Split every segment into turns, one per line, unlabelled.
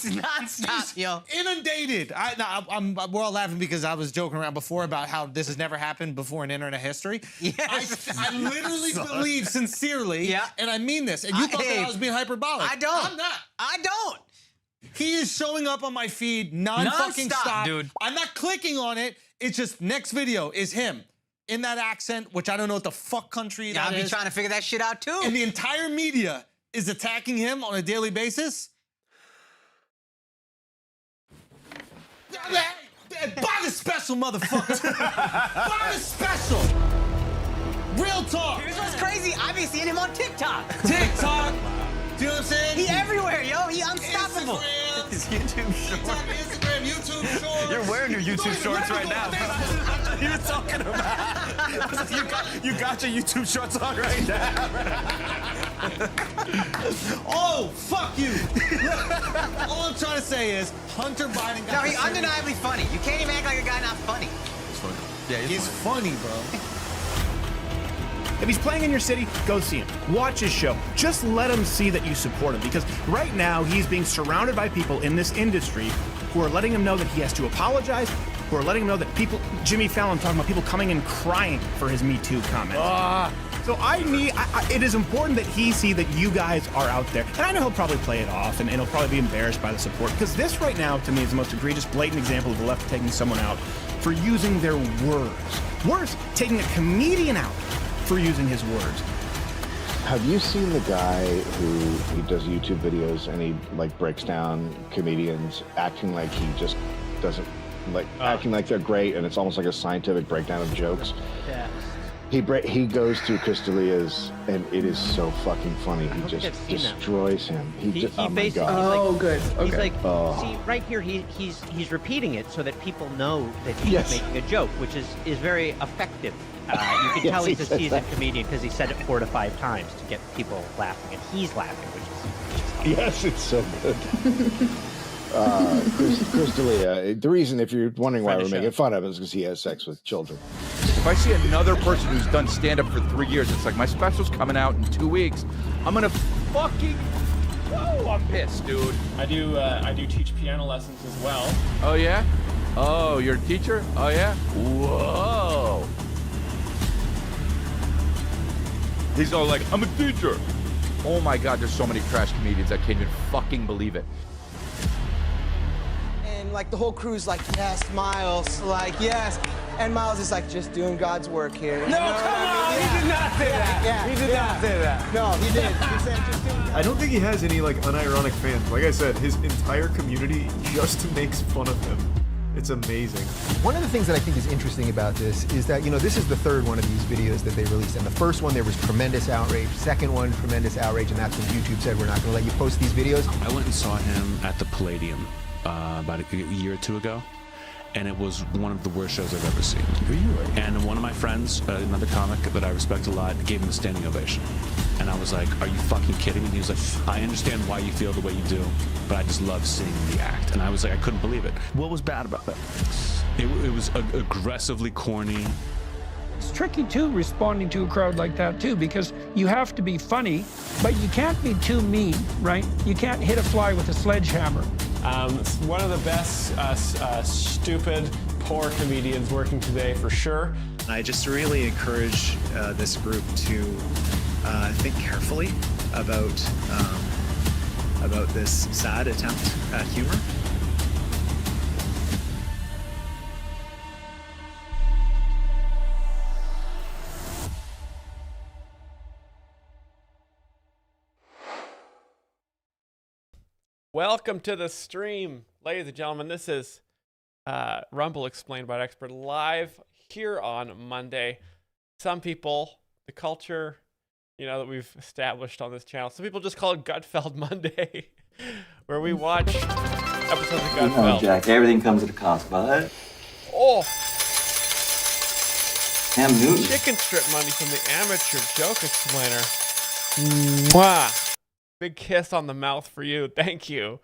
It's nonstop, yo.
Inundated. We're all laughing because I was joking around before about how this has never happened before in internet history.
Yes.
I literally believe sincerely, and I mean this, and you thought that I was being hyperbolic.
I don't.
I'm not.
I don't.
He is showing up on my feed non-fucking stop.
Dude.
I'm not clicking on it. It's just next video is him in that accent, which I don't know what the fuck country that is.
I'll be trying to figure that shit out too.
And the entire media is attacking him on a daily basis. Buy the special, motherfucker. Buy the special. Real talk.
Here's what's crazy. I've been seeing him on TikTok.
TikTok. Do you know what I'm saying?
He everywhere, yo. He unstoppable.
Instagram.
His YouTube shorts.
Instagram, YouTube shorts.
You're wearing your YouTube shorts right now. You were talking about. You got your YouTube shorts on right now.
Oh, fuck you. All I'm trying to say is Hunter Biden got
No, he's undeniably funny. You can't even act like a guy not funny.
He's funny. Yeah,
he's funny, bro.
If he's playing in your city, go see him. Watch his show. Just let him see that you support him, because right now he's being surrounded by people in this industry who are letting him know that he has to apologize, who are letting him know that people, Jimmy Fallon talking about people coming and crying for his Me Too comment. So it is important that he see that you guys are out there. And I know he'll probably play it off and he'll probably be embarrassed by the support, because this right now to me is the most egregious, blatant example of the left taking someone out for using their words. Worse, taking a comedian out for using his words.
Have you seen the guy who does YouTube videos and he like breaks down comedians acting like he just doesn't acting like they're great, and it's almost like a scientific breakdown of jokes?
Yeah.
He goes through Chris D'Elia's and it is so fucking funny. He just destroys him.
He
oh my
basically,
God.
like, good. Okay. He's like, see,
Oh.
right here, he's repeating it so that people know that he's making a joke, which is very effective. You can tell he's a seasoned comedian because he said it 4 to 5 times to get people laughing, and he's laughing, which is
Yes, it's so good. Chris D'Elia, the reason, if you're wondering why we're making fun of him, is because he has sex with children.
If I see another person who's done stand-up for 3 years, it's like, my special's coming out in 2 weeks, I'm gonna fucking, whoa, I'm pissed, dude.
I do teach piano lessons as well.
Oh yeah? Oh, you're a teacher? Oh yeah? Whoa. He's all like, I'm a teacher. Oh my God, there's so many trash comedians, I can't even fucking believe it.
And like the whole crew's like, yes, Myles, like, yes. And Myles is like, just doing God's work here.
No, come on, he did not say that. He did not say that.
No, he did. He said just doing God's
I don't think he has any like unironic fans. Like I said, his entire community just makes fun of him. It's amazing.
One of the things that I think is interesting about this is that, you know, this is the third one of these videos that they released. And the first one, there was tremendous outrage. Second one, tremendous outrage. And that's when YouTube said, we're not going to let you post these videos.
I went and saw him at the Palladium about a year or two ago. And it was one of the worst shows I've ever seen. Really? And one of my friends, another comic that I respect a lot, gave him a standing ovation. And I was like, are you fucking kidding me? And he was like, I understand why you feel the way you do, but I just love seeing the act. And I was like, I couldn't believe it. What was bad about that? It was aggressively corny.
It's tricky too, responding to a crowd like that too, because you have to be funny, but you can't be too mean, right? You can't hit a fly with a sledgehammer.
One of the best stupid, poor comedians working today, for sure.
I just really encourage this group to think carefully about this sad attempt at humor.
Welcome to the stream, ladies and gentlemen. This is Rumble Explained by an Expert live here on Monday. Some people, the culture, that we've established on this channel, some people just call it Gutfeld Monday, where we watch episodes of Gutfeld.
No, Jack, everything comes at a cost, bud.
Oh!
Cam Newton.
Chicken strip money from the amateur joke explainer. Mwah! Big kiss on the mouth for you. Thank you.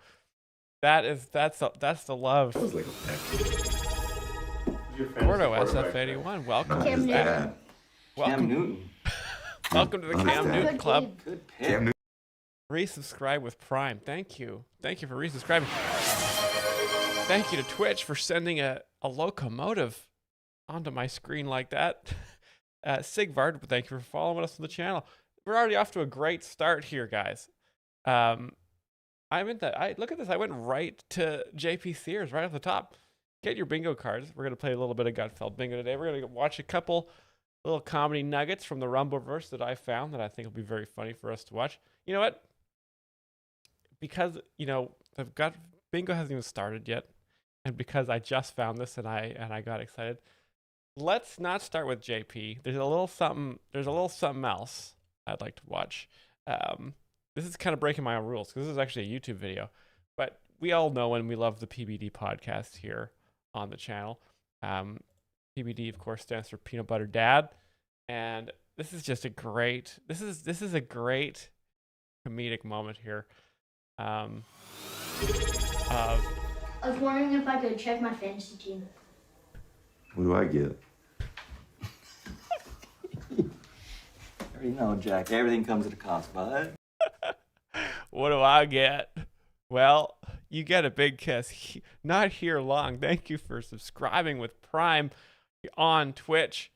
That's the love. Gordo SF81. Welcome to that.
Cam Newton.
Welcome to the Cam Newton Club.
Good pick.
Resubscribe with Prime. Thank you. Thank you for resubscribing. Thank you to Twitch for sending a locomotive onto my screen like that. Sigvard, thank you for following us on the channel. We're already off to a great start here, guys. Look at this. I went right to JP Sears right off the top. Get your bingo cards. We're gonna play a little bit of Gutfeld bingo today. We're gonna watch a couple little comedy nuggets from the Rumbleverse that I found that I think will be very funny for us to watch. You know what? Because bingo hasn't even started yet, and because I just found this and I got excited. Let's not start with JP. There's a little something else I'd like to watch. This is kind of breaking my own rules because this is actually a YouTube video, but we all know and we love the PBD podcast here on the channel. PBD, of course, stands for Peanut Butter Dad, and this is just a great. This is a great comedic moment here.
I was wondering if I could check my fantasy team.
What do I get? You know, Jack, everything comes at a cost, bud.
What do I get? Well, you get a big kiss. Not here long. Thank you for subscribing with Prime on Twitch.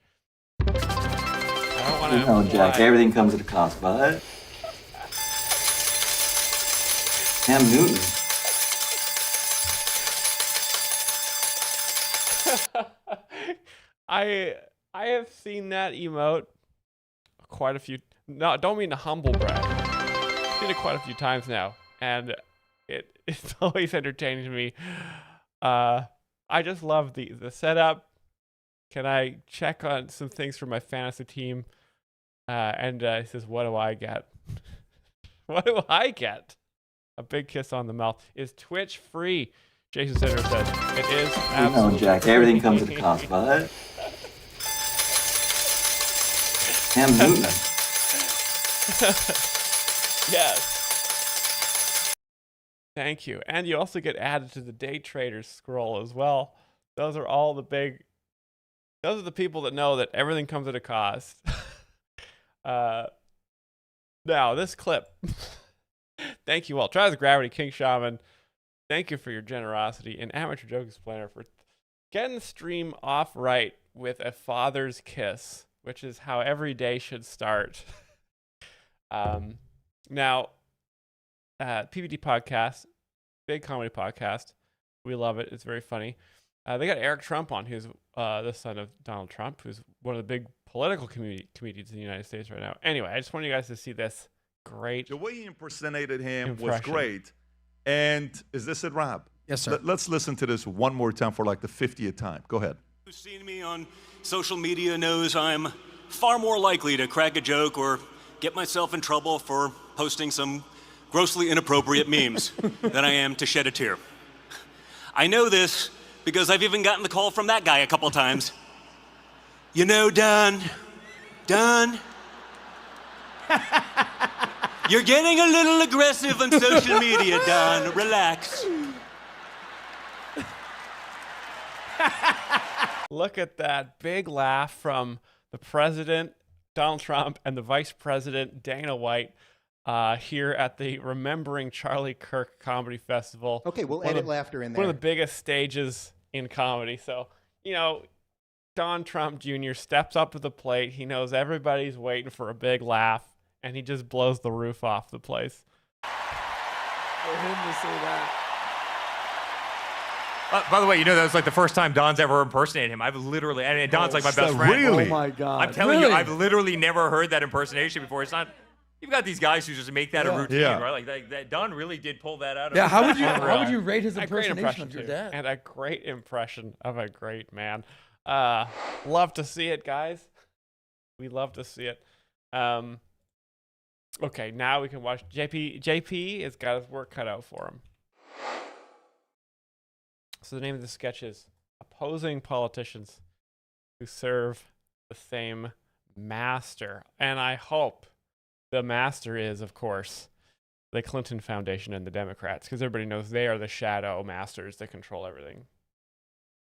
I don't want to.
You know, Jack, everything comes at a cost, bud. Cam Newton.
I have seen that emote quite a few. No, don't mean to humble brag. I've seen it quite a few times now, and it's always entertaining to me. I just love the setup. Can I check on some things for my fantasy team? And he says, "What do I get? What do I get? A big kiss on the mouth. Is Twitch free?" Jason Center says it is.
You know, Jack, everything comes at a cost, bud. Cam Newton.
Yes. Thank you. And you also get added to the day traders scroll as well. Those are the people that know that everything comes at a cost. Now, this clip. Thank you all. Travis Gravity, King Shaman. Thank you for your generosity. And Amateur Joke Explainer for getting the stream off right with a father's kiss, which is how every day should start. Now, PBD podcast, big comedy podcast. We love it. It's very funny. They got Eric Trump on, who's the son of Donald Trump, who's one of the big political comedians in the United States right now. Anyway, I just want you guys to see this great.
The way he impersonated him was
impression.
great. And is this it, Rob?
Yes, sir.
Let's listen to this one more time for like the 50th time. Go ahead.
Who's seen me on social media knows I'm far more likely to crack a joke or get myself in trouble for posting some grossly inappropriate memes than I am to shed a tear. I know this because I've even gotten the call from that guy a couple times. You know, Don, you're getting a little aggressive on social media, Don. Relax.
Look at that big laugh from the president, Donald Trump, and the vice president, Dana White, here at the Remembering Charlie Kirk Comedy Festival.
Okay, we'll edit laughter in there.
One of the biggest stages in comedy. So, Don Trump Jr. steps up to the plate. He knows everybody's waiting for a big laugh, and he just blows the roof off the place. For him to say that.
By the way, that was like the first time Don's ever impersonated him. I've literally, and Don's like my best friend.
Really?
Oh my God. I'm telling you, I've literally never heard that impersonation before. It's not, you've got these guys who just make that a routine, right? Like that Don really did pull that out of
how would you rate his impersonation of your dad?
And a great impression of a great man. Love to see it, guys. We love to see it. Okay, now we can watch JP has got his work cut out for him. So the name of the sketch is Opposing Politicians Who Serve the Same Master. And I hope the master is, of course, the Clinton Foundation and the Democrats, because everybody knows they are the shadow masters that control everything.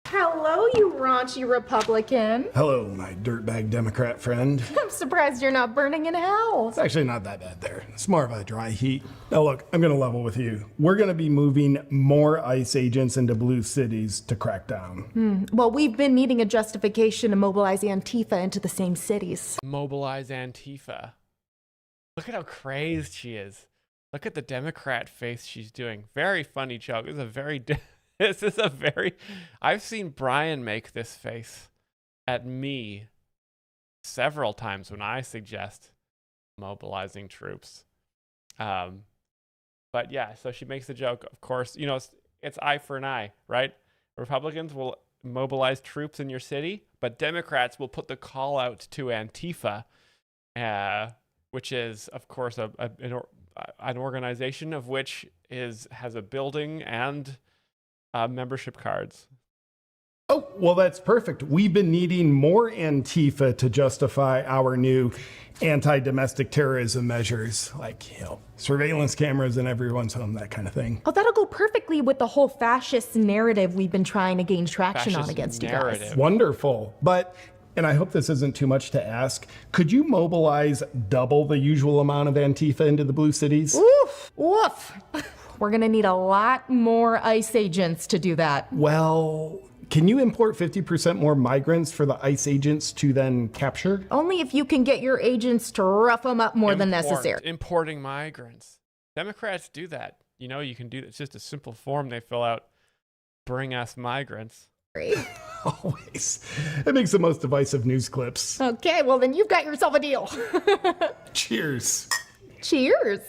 How
hello, you raunchy Republican.
Hello, my dirtbag Democrat friend.
I'm surprised you're not burning in hell.
It's actually not that bad there. It's more of a dry heat. Now look, I'm gonna level with you. We're gonna be moving more ICE agents into blue cities to crack down.
Well, we've been needing a justification to mobilize Antifa into the same cities.
Mobilize Antifa. Look at how crazed she is. Look at the Democrat face she's doing. Very funny joke. This is a very... I've seen Brian make this face at me several times when I suggest mobilizing troops. But yeah, so she makes the joke. Of course, you know, it's eye for an eye, right? Republicans will mobilize troops in your city, but Democrats will put the call out to Antifa, which is, of course, an organization of which has a building and membership cards.
Oh, well, that's perfect. We've been needing more Antifa to justify our new anti-domestic terrorism measures, like, you know, surveillance cameras in everyone's home, that kind of thing.
Oh, that'll go perfectly with the whole fascist narrative we've been trying to gain traction on against you guys.
Wonderful. But, and I hope this isn't too much to ask, could you mobilize double the usual amount of Antifa into the blue cities?
Oof, oof. We're gonna need a lot more ICE agents to do that.
Well, can you import 50% more migrants for the ICE agents to then capture?
Only if you can get your agents to rough them up more than necessary.
Importing migrants. Democrats do that. You know, you can do that. It's just a simple form they fill out. Bring us migrants.
Always. It makes the most divisive news clips.
Okay, well then you've got yourself a deal.
Cheers.
Cheers.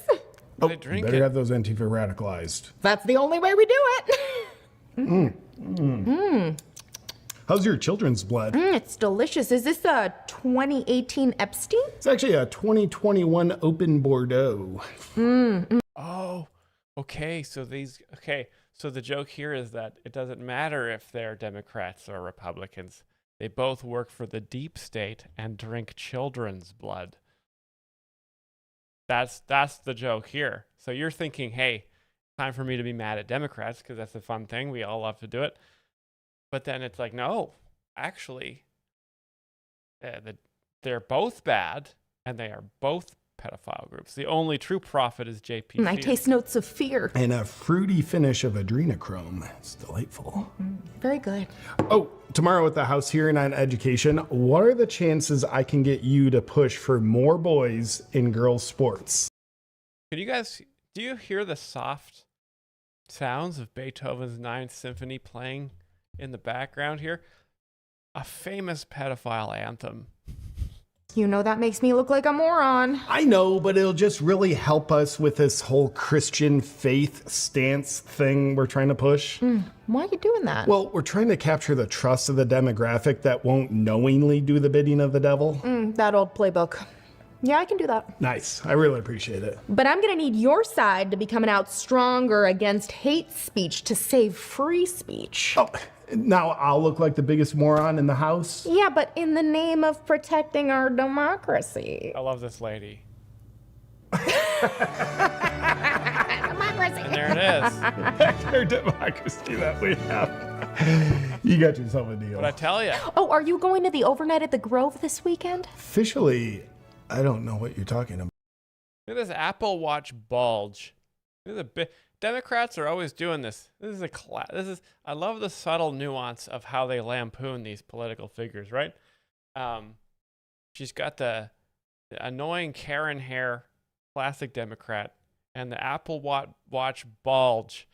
Oh, you better have those Antifa radicalized.
That's the only way we do it.
How's your children's blood?
It's delicious. Is this a 2018 Epstein?
It's actually a 2021 Open Bordeaux.
Oh, okay. So So the joke here is that it doesn't matter if they're Democrats or Republicans. They both work for the deep state and drink children's blood. That's the joke here. So you're thinking, hey, time for me to be mad at Democrats because that's a fun thing. We all love to do it. But then it's like, no, actually, they're both bad and they are both pedophile groups. The only true prophet is JP.
I taste notes of fear.
And a fruity finish of adrenochrome. It's delightful.
Very good.
Oh, tomorrow at the House hearing on education, what are the chances I can get you to push for more boys in girls' sports?
Do you hear the soft sounds of Beethoven's Ninth Symphony playing in the background here? A famous pedophile anthem.
You know that makes me look like a moron.
I know, but it'll just really help us with this whole Christian faith stance thing we're trying to push.
Why are you doing that?
Well, we're trying to capture the trust of the demographic that won't knowingly do the bidding of the devil.
That old playbook. Yeah, I can do that.
Nice. I really appreciate it.
But I'm gonna need your side to be coming out stronger against hate speech to save free speech.
Oh, now I'll look like the biggest moron in the House?
Yeah, but in the name of protecting our democracy.
I love this lady.
Democracy.
And there it is.
Our democracy that we have. You got yourself a deal.
But I tell you.
Oh, are you going to the overnight at the Grove this weekend?
Officially, I don't know what you're talking about.
Look at this Apple Watch bulge. This is a bit. Democrats are always doing this. I love the subtle nuance of how they lampoon these political figures, right? She's got the annoying Karen hair, classic Democrat, and the Apple Watch bulge.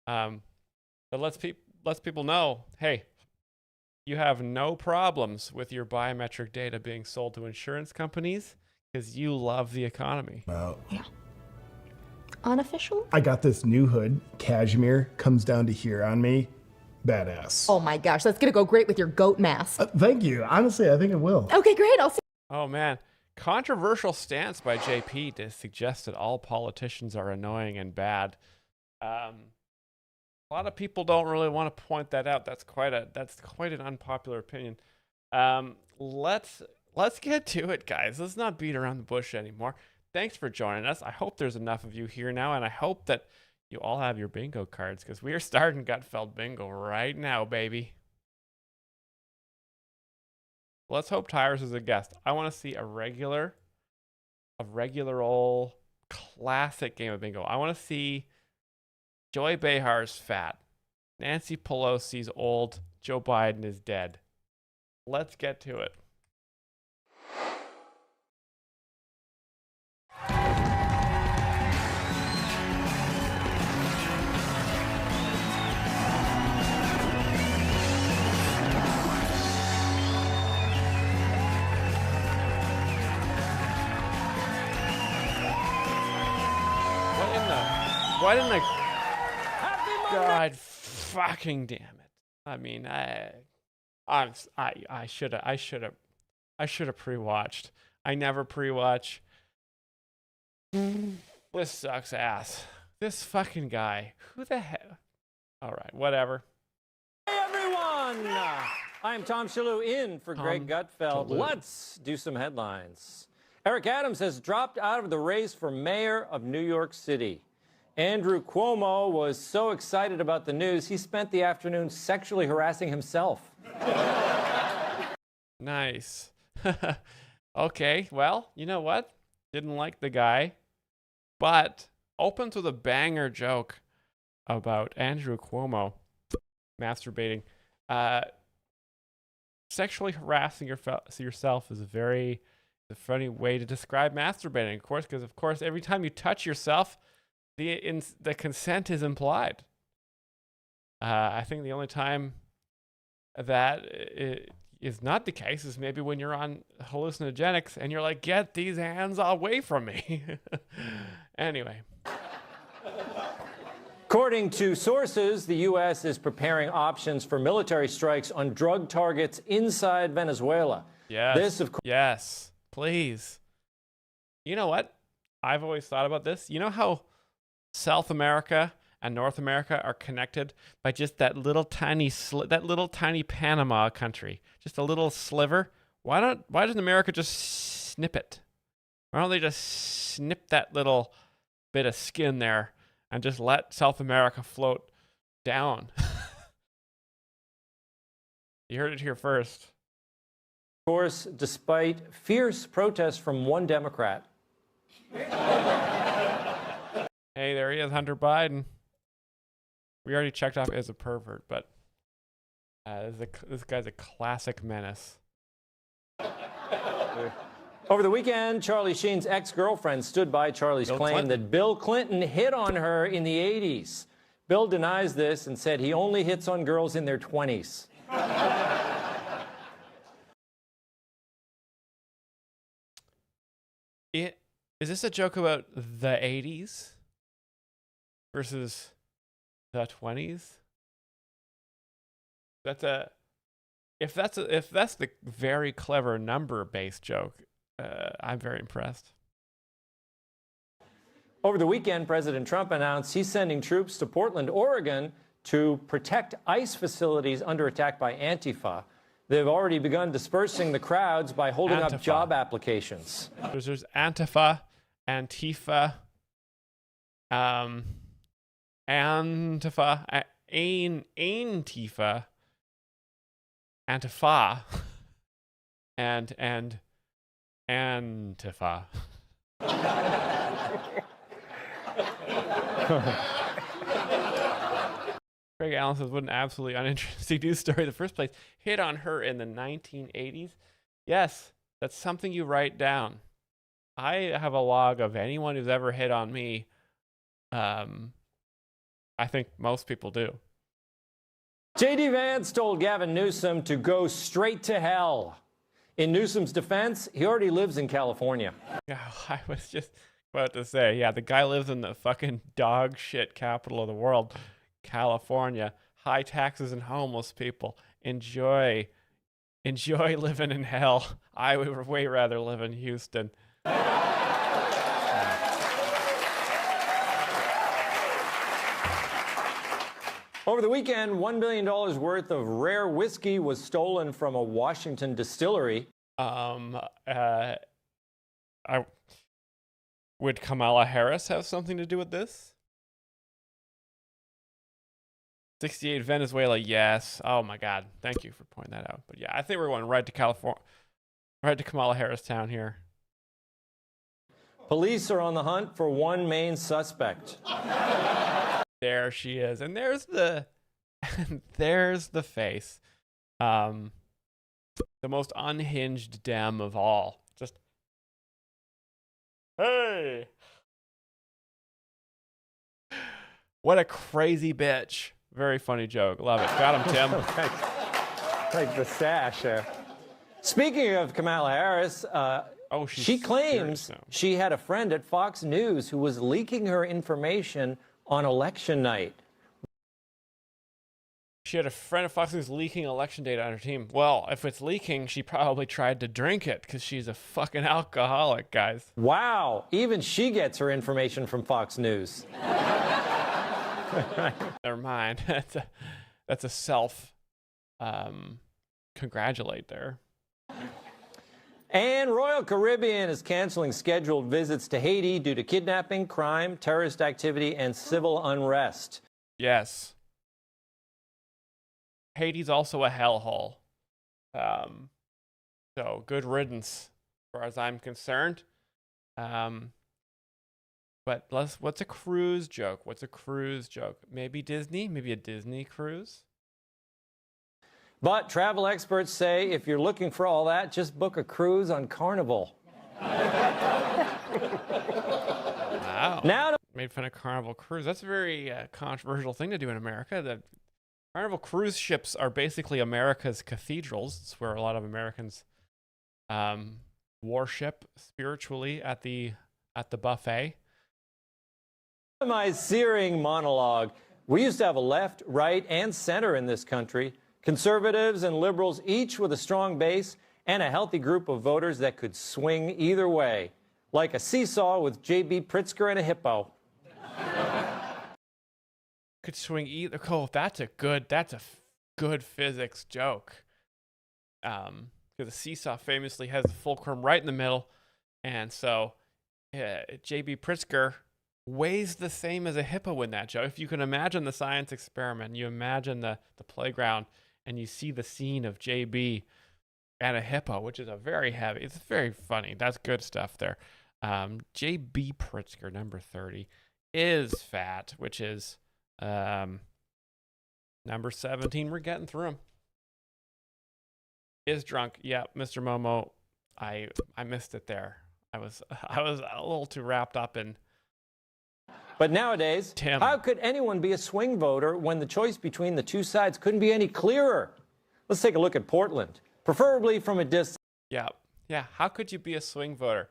That lets people know, hey, you have no problems with your biometric data being sold to insurance companies because you love the economy.
Wow.
Yeah. Unofficial?
I got this new hood. Cashmere comes down to here on me. Badass.
Oh my gosh, that's gonna go great with your goat mask.
Thank you. Honestly, I think it will.
Okay, great. I'll see.
Oh man, controversial stance by JP to suggest that all politicians are annoying and bad. A lot of people don't really want to point that out. That's quite an unpopular opinion. Let's get to it, guys. Let's not beat around the bush anymore. Thanks for joining us. I hope there's enough of you here now, and I hope that you all have your bingo cards because we are starting Gutfeld bingo right now, baby. Let's hope Tyrus is a guest. I want to see a regular old classic game of bingo. I want to see Joy Behar's fat, Nancy Pelosi's old, Joe Biden is dead. Let's get to it. Why didn't I? God fucking damn it! I mean, I should have pre-watched. I never pre-watch. This sucks ass. This fucking guy. Who the hell? All right, whatever.
Hey everyone! I'm Tom Shalhoub in for Greg Gutfeld. Let's do some headlines. Eric Adams has dropped out of the race for mayor of New York City. Andrew Cuomo was so excited about the news, he spent the afternoon sexually harassing himself.
Nice. Okay, well, you know what? Didn't like the guy, but open to the banger joke about Andrew Cuomo masturbating. Sexually harassing yourself is a funny way to describe masturbating, of course, because, of course, every time you touch yourself, the consent is implied. I think the only time that is not the case is maybe when you're on hallucinogenics and you're like, get these hands away from me. Anyway.
According to sources, the U.S. is preparing options for military strikes on drug targets inside Venezuela.
Yes. Yes, please. You know what? I've always thought about this. You know how South America and North America are connected by just that little tiny Panama country, just a little sliver? Why doesn't America just snip it? Why don't they just snip that little bit of skin there and just let South America float down? You heard it here first.
Of course, despite fierce protests from one Democrat.
Hey, there he is, Hunter Biden. We already checked off as a pervert, but this guy's a classic menace.
Over the weekend, Charlie Sheen's ex-girlfriend stood by Charlie's claim that Bill Clinton hit on her in the 80s. Bill denies this and said he only hits on girls in their 20s.
Is this a joke about the 80s versus the 20s? If that's the very clever number-based joke, I'm very impressed.
Over the weekend, President Trump announced he's sending troops to Portland, Oregon to protect ICE facilities under attack by Antifa. They've already begun dispersing the crowds by holding up job applications.
There's Antifa, Antifa, Antifa, and Antifa. Craig Allen says, what an absolutely uninteresting news story in the first place. Hit on her in the 1980s. Yes, that's something you write down. I have a log of anyone who's ever hit on me. I think most people do.
J.D. Vance told Gavin Newsom to go straight to hell. In Newsom's defense, he already lives in California.
Oh, I was just about to say, yeah, the guy lives in the fucking dog shit capital of the world, California. High taxes and homeless people. Enjoy living in hell. I would way rather live in Houston.
Over the weekend, $1 million worth of rare whiskey was stolen from a Washington distillery.
Would Kamala Harris have something to do with this? 68 Venezuela, yes. Oh my God, thank you for pointing that out. But yeah, I think we're going right to California. Right to Kamala Harris town here.
Police are on the hunt for one main suspect.
There she is. And there's the there's the face. The most unhinged Dem of all. Just, hey. What a crazy bitch. Very funny joke. Love it. Got him, Tim.
Like the sash there. Speaking of Kamala Harris, she claims she had a friend at Fox News who was leaking her information on election night.
She had a friend at Fox News leaking election data on her team. Well, if it's leaking, she probably tried to drink it because she's a fucking alcoholic, guys.
Wow. Even she gets her information from Fox News.
Never mind. That's a self congratulate there.
And Royal Caribbean is canceling scheduled visits to Haiti due to kidnapping, crime, terrorist activity, and civil unrest.
Yes. Haiti's also a hellhole. So good riddance, as far as I'm concerned. But what's a cruise joke? What's a cruise joke? Maybe Disney? Maybe a Disney cruise?
But travel experts say if you're looking for all that, just book a cruise on Carnival.
Wow.
Now
made fun of Carnival Cruise. That's a very controversial thing to do in America. The Carnival cruise ships are basically America's cathedrals. It's where a lot of Americans worship spiritually at the buffet.
My searing monologue. We used to have a left, right, and center in this country. Conservatives and liberals, each with a strong base and a healthy group of voters that could swing either way, like a seesaw with J.B. Pritzker and a hippo.
Could swing either. Oh, that's a good physics joke. Because the seesaw famously has the fulcrum right in the middle, and so J.B. Pritzker weighs the same as a hippo in that joke. If you can imagine the science experiment, you imagine the playground, and you see the scene of JB and a hippo, which is it's very funny. That's good stuff there. JB Pritzker, number 30, is fat, which is number 17. We're getting through him. Is drunk. Yeah, Mr. Momo, I missed it there. I was a little too wrapped up in.
But nowadays, how could anyone be a swing voter when the choice between the two sides couldn't be any clearer? Let's take a look at Portland, preferably from a distance.
Yeah. How could you be a swing voter?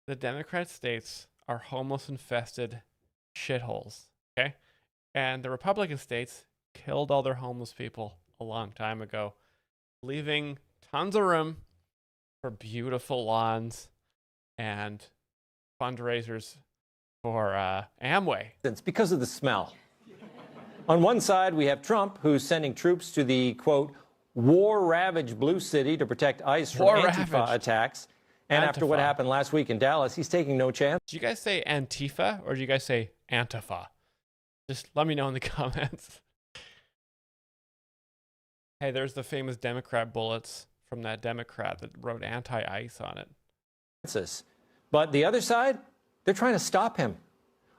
The Democrat states are homeless-infested shitholes, okay? And the Republican states killed all their homeless people a long time ago, leaving tons of room for beautiful lawns and fundraisers for Amway.
It's because of the smell. On one side, we have Trump, who's sending troops to the, quote, war-ravaged Blue City to protect ICE from Antifa attacks. And after what happened last week in Dallas, he's taking no chance.
Do you guys say Antifa or do you guys say Antifa? Just let me know in the comments. Hey, there's the famous Democrat bullets from that Democrat that wrote anti-ICE on it.
But the other side, they're trying to stop him.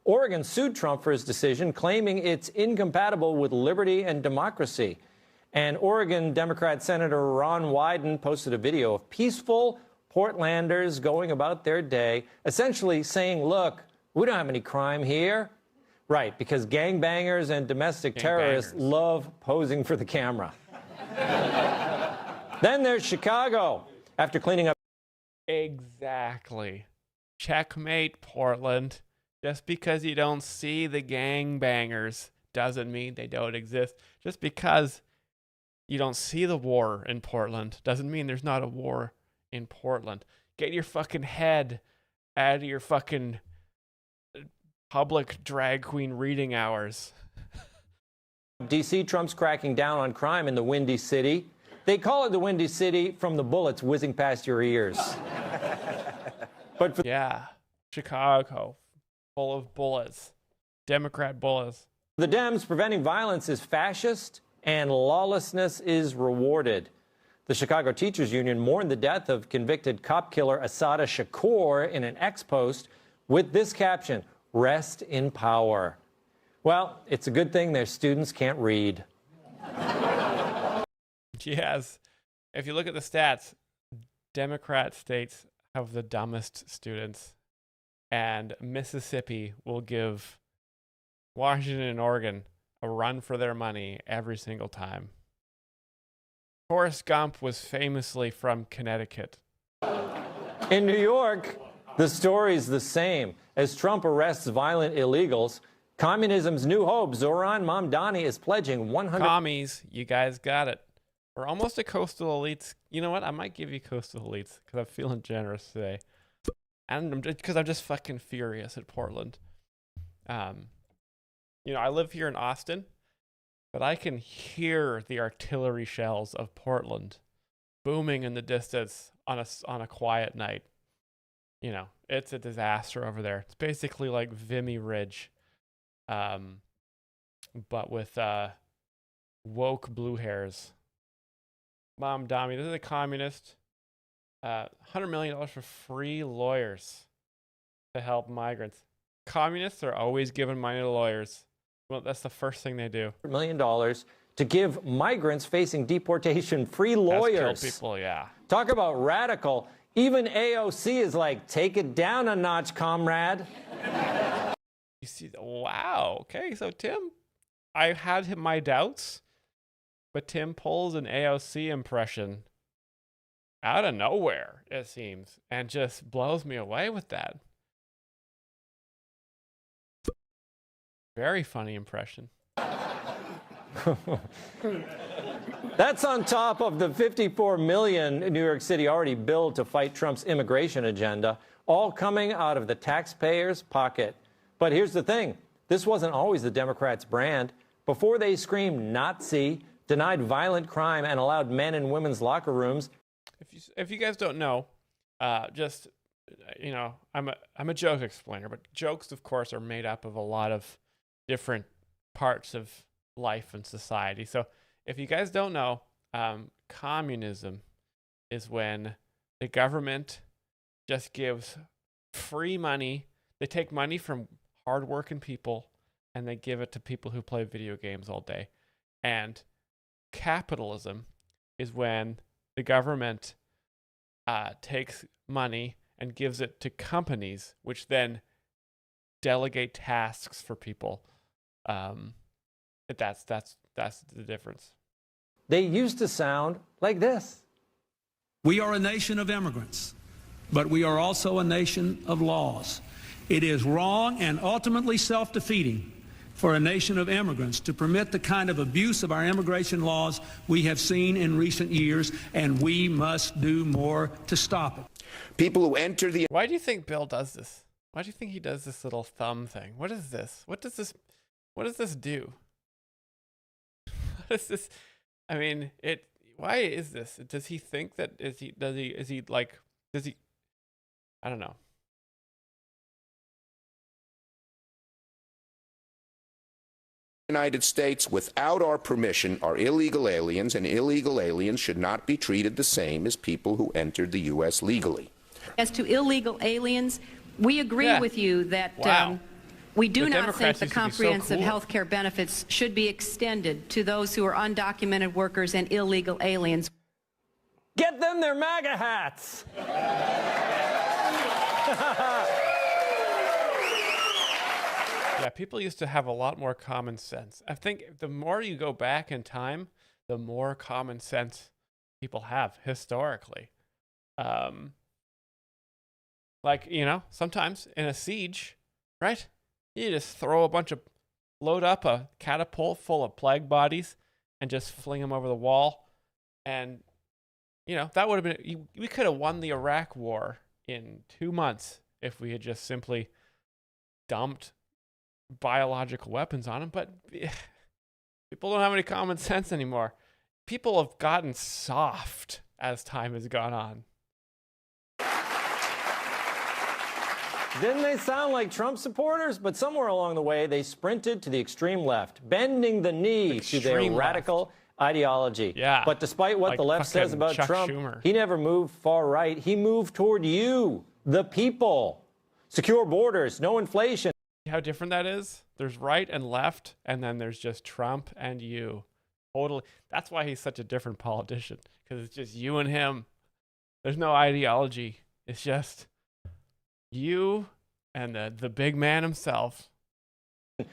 Oregon sued Trump for his decision, claiming it's incompatible with liberty and democracy. And Oregon Democrat Senator Ron Wyden posted a video of peaceful Portlanders going about their day, essentially saying, look, we don't have any crime here. Right, because gangbangers and domestic terrorists love posing for the camera. Then there's Chicago. After cleaning up.
Exactly. Checkmate, Portland. Just because you don't see the gangbangers doesn't mean they don't exist. Just because you don't see the war in Portland doesn't mean there's not a war in Portland. Get your fucking head out of your fucking public drag queen reading hours.
D.C. Trump's cracking down on crime in the Windy City. They call it the Windy City from the bullets whizzing past your ears. But
yeah, Chicago, full of bullets, Democrat bullets.
The Dems, preventing violence is fascist and lawlessness is rewarded. The Chicago Teachers Union mourned the death of convicted cop killer Assata Shakur in an X post with this caption, "Rest in power." Well, it's a good thing their students can't read.
Yes. If you look at the stats, Democrat states have the dumbest students, and Mississippi will give Washington and Oregon a run for their money every single time. Forrest Gump was famously from Connecticut.
In New York, the story's the same. As Trump arrests violent illegals, communism's new hope, Zoran Mamdani, is pledging 100...
Commies, you guys got it. We're almost a coastal elites. You know what? I might give you coastal elites because I'm feeling generous today. And because I'm just fucking furious at Portland. You know, I live here in Austin, but I can hear the artillery shells of Portland booming in the distance on a quiet night. You know, it's a disaster over there. It's basically like Vimy Ridge, but with woke blue hairs. Mamdani, this is a communist. $100 million for free lawyers to help migrants. Communists are always giving money to lawyers. Well, that's the first thing they do.
$1 million to give migrants facing deportation free lawyers.
Kill people, yeah.
Talk about radical. Even AOC is like, take it down a notch, comrade.
You see, wow. Okay, so Tim, I had my doubts, but Tim pulls an AOC impression out of nowhere, it seems, and just blows me away with that. Very funny impression.
That's on top of the $54 million New York City already billed to fight Trump's immigration agenda, all coming out of the taxpayer's pocket. But here's the thing. This wasn't always the Democrats' brand. Before they screamed Nazi, denied violent crime, and allowed men in women's locker rooms.
If you guys don't know, just, you know, I'm a joke explainer, but jokes, of course, are made up of a lot of different parts of life and society. So if you guys don't know, communism is when the government just gives free money. They take money from hardworking people and they give it to people who play video games all day. And capitalism is when the government takes money and gives it to companies, which then delegate tasks for people. That's the difference.
They used to sound like this.
We are a nation of immigrants, but we are also a nation of laws. It is wrong and ultimately self-defeating for a nation of immigrants to permit the kind of abuse of our immigration laws we have seen in recent years, and we must do more to stop it.
People who enter the... Why do you think Bill does this? Why do you think he does this little thumb thing? What is this? What does this do? What is this? I mean, why is this? Does he think that, I don't know.
United States without our permission are illegal aliens, and illegal aliens should not be treated the same as people who entered the U.S. legally.
As to illegal aliens, we agree with you that we do not think the comprehensive health care benefits should be extended to those who are undocumented workers and illegal aliens.
Get them their MAGA hats.
Yeah, people used to have a lot more common sense. I think the more you go back in time, the more common sense people have historically. Like, you know, sometimes in a siege, right? You just load up a catapult full of plague bodies and just fling them over the wall. And, you know, that would have been, we could have won the Iraq war in 2 months if we had just simply dumped biological weapons on them. But people don't have any common sense anymore. People have gotten soft as time has gone on.
Didn't they sound like Trump supporters? But somewhere along the way, they sprinted to the extreme left, bending the knee to their radical ideology.
Yeah.
But despite what
Like
the left says
fucking
about
Chuck
Trump,
Schumer.
he never moved far right. He moved toward you, the people. Secure borders, no inflation.
How different that is? There's right and left, and then there's just Trump and you. Totally. That's why he's such a different politician, because it's just you and him. There's no ideology. It's just you and the big man himself.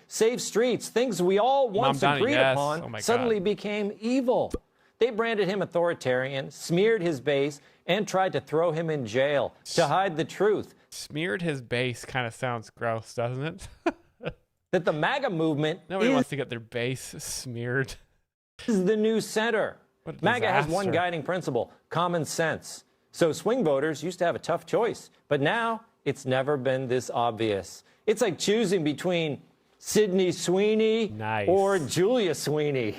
Safe streets, things we all once agreed upon, suddenly became evil. They branded him authoritarian, smeared his base, and tried to throw him in jail to hide the truth.
Smeared his base kind of sounds gross, doesn't it?
That the MAGA movement
Nobody wants to get their base smeared.
Is the new center. MAGA has one guiding principle, common sense. So swing voters used to have a tough choice, but now it's never been this obvious. It's like choosing between Sydney Sweeney or Julia Sweeney.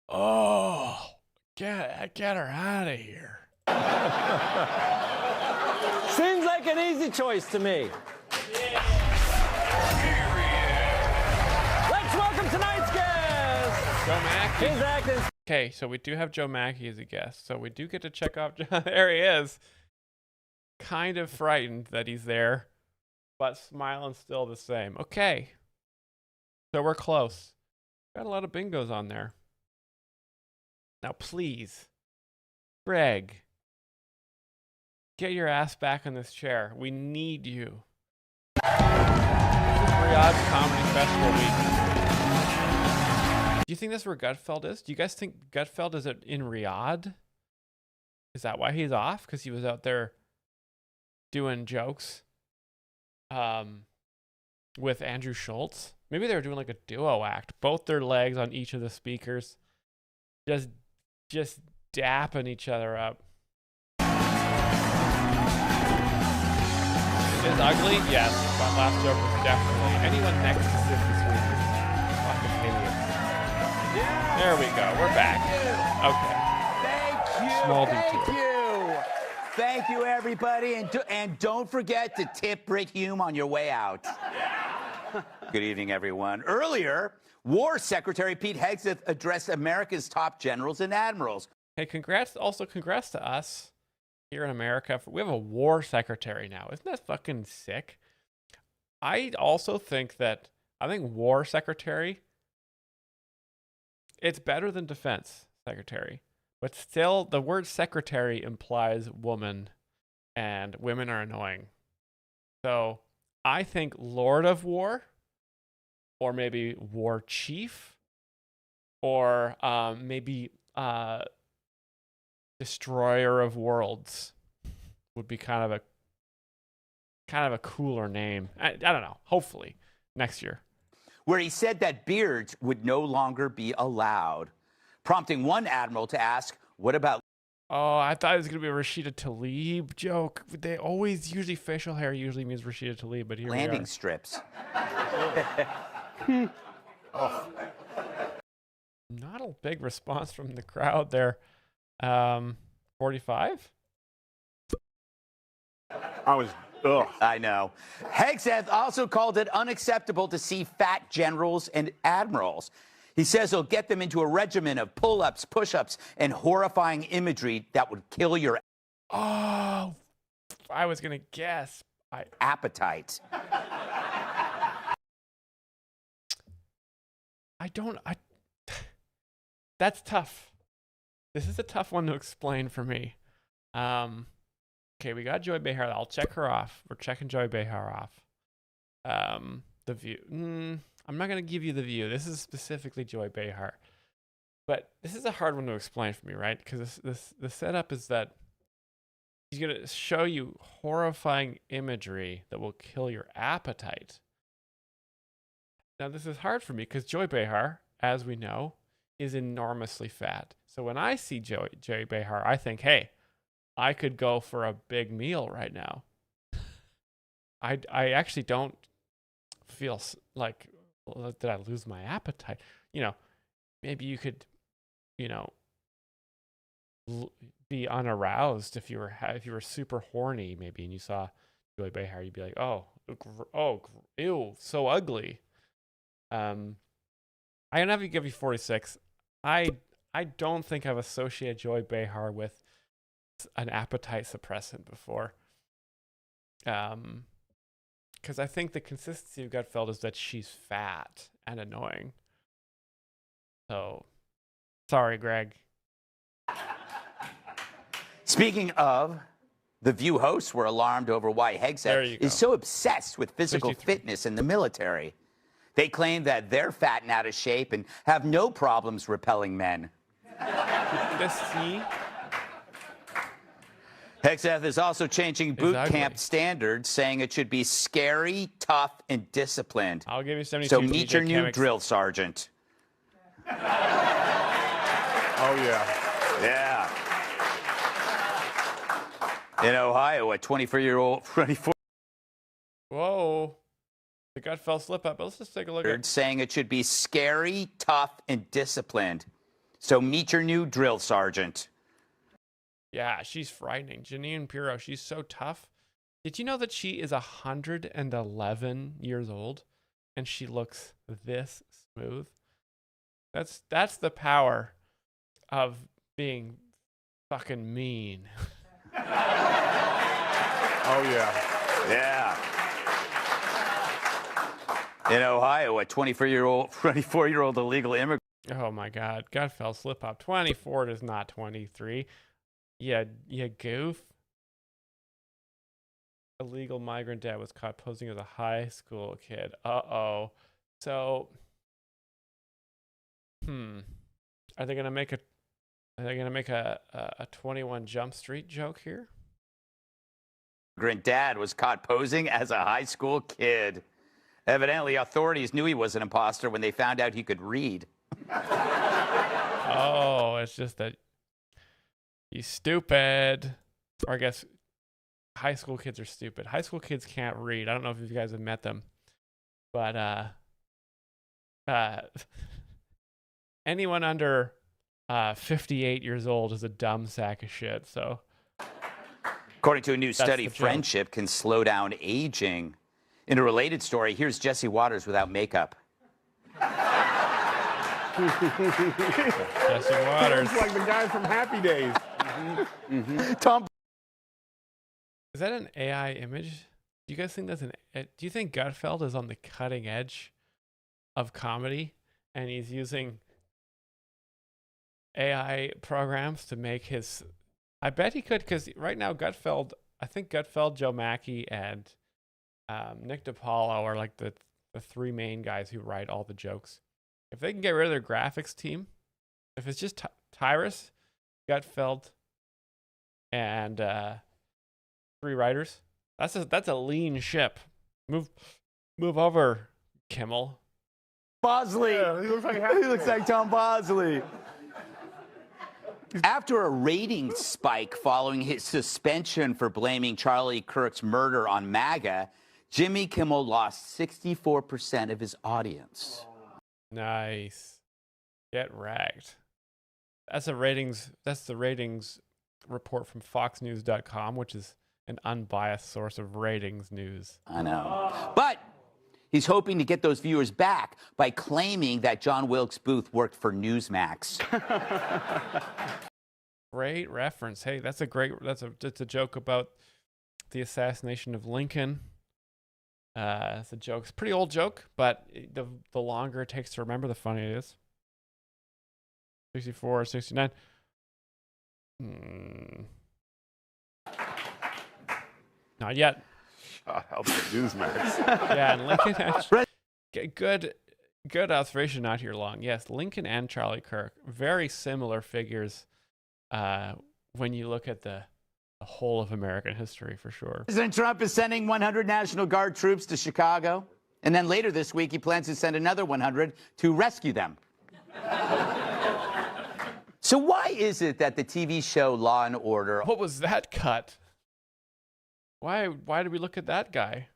Oh, get her out of here.
Seems like an easy choice to me. Let's welcome tonight's guest.
Joe Mackey.
He's acting.
Okay, so we do have Joe Mackey as a guest, so we do get to check out Joe. There he is. Kind of frightened that he's there, but smiling still the same. Okay. So we're close. Got a lot of bingos on there. Now, please, Greg, get your ass back in this chair. We need you. This is Riyadh's Comedy Festival week. Do you think that's where Gutfeld is? Do you guys think Gutfeld is in Riyadh? Is that why he's off? Because he was out there doing jokes with Andrew Schultz? Maybe they were doing like a duo act. Both their legs on each of the speakers. Just dapping each other up. Is ugly? Yes. My last joke was definitely anyone next to Sydney Sweeney. Fucking idiots. There we go. We're back. Okay.
Thank you.
Small
Thank
detour.
you. Thank you, everybody. And don't forget to tip Brit Hume on your way out. Good evening, everyone. Earlier, War Secretary Pete Hegseth addressed America's top generals and admirals.
Hey, congrats to us here in America. We have a war secretary now. Isn't that fucking sick? I also think war secretary, it's better than defense secretary. But still, the word secretary implies woman, and women are annoying. So I think Lord of War, or maybe War Chief, or maybe Destroyer of Worlds would be kind of a cooler name. I don't know. Hopefully next year.
Where he said that beards would no longer be allowed, prompting one admiral to ask, what about...
Oh, I thought it was going to be a Rashida Tlaib joke. They usually facial hair usually means Rashida Tlaib, but here we are.
Landing strips.
Oh. Not a big response from the crowd there. 45?
I know. Hegseth also called it unacceptable to see fat generals and admirals. He says he'll get them into a regimen of pull-ups, push-ups, and horrifying imagery that would kill your...
Oh, I was going to guess.
Appetite.
That's tough. This is a tough one to explain for me. Okay, we got Joy Behar. I'll check her off. We're checking Joy Behar off. The View. I'm not going to give you The View. This is specifically Joy Behar. But this is a hard one to explain for me, right? Because the setup is that he's going to show you horrifying imagery that will kill your appetite. Now, this is hard for me because Joy Behar, as we know, is enormously fat. So when I see Joy Behar, I think, hey, I could go for a big meal right now. I actually don't feel like, did I lose my appetite? Maybe you could, be unaroused if you were super horny, maybe, and you saw Joy Behar, you'd be like, ew, so ugly. I'm gonna have to give you 46. I I don't think I've associated Joy Behar with an appetite suppressant before. Because I think the consistency of Gutfeld is that she's fat and annoying. So, sorry, Greg.
Speaking of, the View hosts were alarmed over why Hegseth is so obsessed with physical fitness in the military. They claim that they're fat and out of shape and have no problems repelling men. Hegseth is also changing boot camp standards, saying it should be scary, tough, and disciplined.
I'll give you 72.
So meet your new drill sergeant.
Oh, yeah.
Yeah. In Ohio, a 24-year-old...
Whoa. The Gutfeld slip up. Let's just take a look at it.
Saying it should be scary, tough, and disciplined. So meet your new drill sergeant.
Yeah, she's frightening. Janine Pirro, she's so tough. Did you know that she is 111 years old and she looks this smooth? That's the power of being fucking mean.
Oh, yeah.
Yeah. In Ohio, a 24-year-old illegal immigrant.
Oh, my God. Gutfeld slip up. 24 is not 23. Yeah, goof. Illegal migrant dad was caught posing as a high school kid. Uh-oh. So, are they gonna make a 21 Jump Street joke here?
Immigrant dad was caught posing as a high school kid. Evidently, authorities knew he was an imposter when they found out he could read.
Oh, it's just that he's stupid. Or I guess high school kids are stupid. High school kids can't read. I don't know if you guys have met them. But anyone under 58 years old is a dumb sack of shit. So,
according to a new study, friendship can slow down aging. In a related story, here's Jesse Waters without makeup.
Jesse Waters.
It's like the guy from Happy Days.
Tom.
Is that an AI image? Do you guys think that's do you think Gutfeld is on the cutting edge of comedy and he's using AI programs to make his... I bet he could, because right now Gutfeld, I think Gutfeld, Joe Mackey, and Nick DiPaolo are like the three main guys who write all the jokes. If they can get rid of their graphics team, if it's just Tyrus, Gutfeld, and three writers, that's a lean ship. Move over, Kimmel.
Bosley.
Yeah, he looks
like Tom Bosley. After a ratings spike following his suspension for blaming Charlie Kirk's murder on MAGA, Jimmy Kimmel lost 64% of his audience.
Nice. Get ragged. That's the ratings report from foxnews.com, which is an unbiased source of ratings news.
I know. But he's hoping to get those viewers back by claiming that John Wilkes Booth worked for Newsmax.
Great reference. Hey, that's a joke about the assassination of Lincoln. It's a joke. It's a pretty old joke, but the longer it takes to remember, the funnier it is. 64, 69. Not yet.
Shout out to Newsmax.
Yeah, and Lincoln good observation, not here long. Yes, Lincoln and Charlie Kirk, very similar figures when you look at the whole of American history, for sure.
President Trump is sending 100 National Guard troops to Chicago, and then later this week he plans to send another 100 to rescue them. So why is it that the TV show Law and Order...
What was that cut? Why did we look at that guy?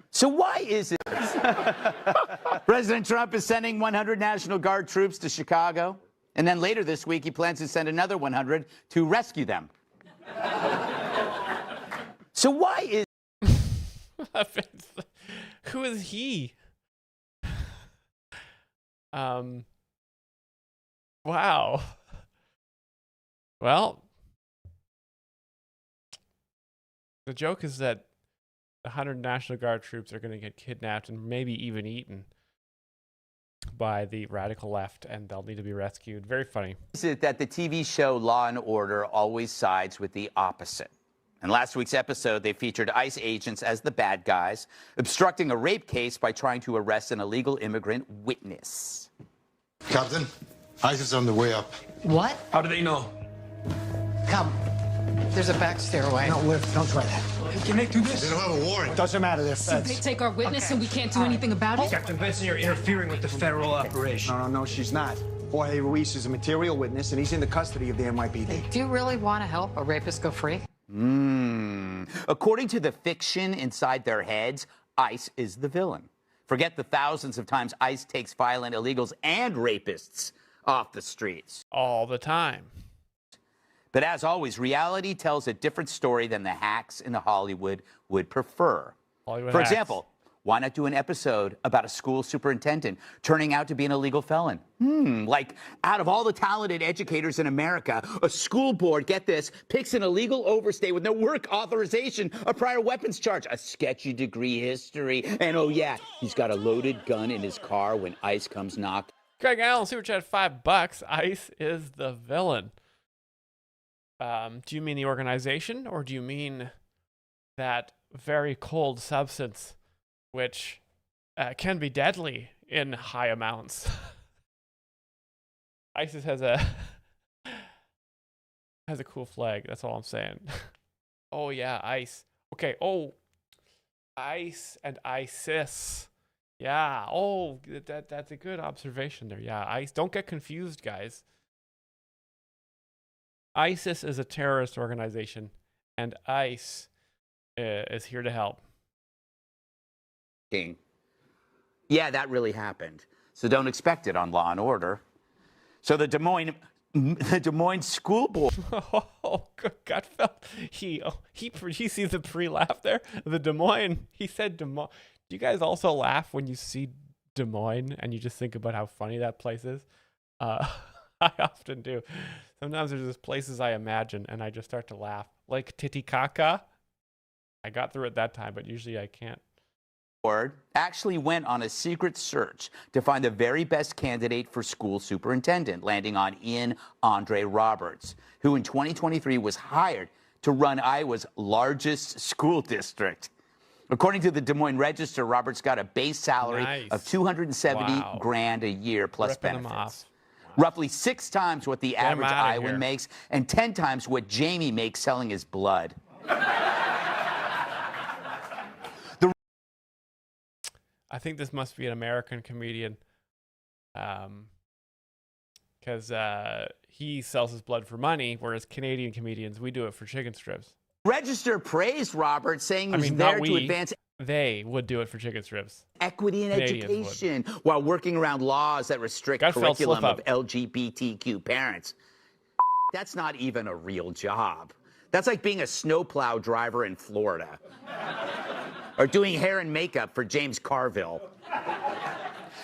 So why is it President Trump is sending 100 National Guard troops to Chicago, and then later this week he plans to send another 100 to rescue them? So why is...
Who is he? Wow. Well, the joke is that 100 National Guard troops are going to get kidnapped and maybe even eaten by the radical left, and they'll need to be rescued. Very funny.
Is it that the TV show Law and Order always sides with the opposite? In last week's episode, they featured ICE agents as the bad guys, obstructing a rape case by trying to arrest an illegal immigrant witness.
Captain, ICE is on the way up.
What?
How do they know?
Come. There's a back stairway.
No, lift. Don't try that.
Can they do this?
They don't have a warrant.
Doesn't matter. They're
So they take our witness and we can't do anything about it?
Captain Benson, you're interfering with the federal operation.
No, she's not. Jorge Ruiz is a material witness, and he's in the custody of the NYPD.
Do you really want to help a rapist go free?
According to the fiction inside their heads, ICE is the villain. Forget the thousands of times ICE takes violent illegals and rapists off the streets.
All the time.
But as always, reality tells a different story than the hacks in Hollywood would prefer. For example, why not do an episode about a school superintendent turning out to be an illegal felon? Like, out of all the talented educators in America, a school board, get this, picks an illegal overstay with no work authorization, a prior weapons charge, a sketchy degree history, and oh yeah, he's got a loaded gun in his car when ICE comes knocking.
Greg Allen, super chat, $5. ICE is the villain. Do you mean the organization, or do you mean that very cold substance which can be deadly in high amounts? ISIS has a cool flag. That's all I'm saying. Oh yeah, ICE. Okay. Oh, ICE and ISIS. Yeah. Oh, that's a good observation there. Yeah, ICE. Don't get confused, guys. ISIS is a terrorist organization, and ICE is here to help.
Yeah, that really happened. So don't expect it on Law and Order. So the Des Moines school board.
Oh, Gutfeld. He sees the pre-laugh there. The Des Moines. He said Des Moines. Do you guys also laugh when you see Des Moines and you just think about how funny that place is? I often do. Sometimes there's just places I imagine and I just start to laugh. Like Titicaca. I got through it that time, but usually I can't.
Actually went on a secret search to find the very best candidate for school superintendent, landing on Ian Andre Roberts, who in 2023 was hired to run Iowa's largest school district. According to the Des Moines Register, Roberts got a base salary of $270 grand a year plus benefits. Roughly 6 times what the average Iowan makes and 10 times what Jamie makes selling his blood.
I think this must be an American comedian, because he sells his blood for money, whereas Canadian comedians, we do it for chicken strips.
Register praised Roberts, saying he was there to advance.
They would do it for chicken strips.
Equity in education while working around laws that restrict curriculum of LGBTQ parents. That's not even a real job. That's like being a snowplow driver in Florida. Or doing hair and makeup for James Carville.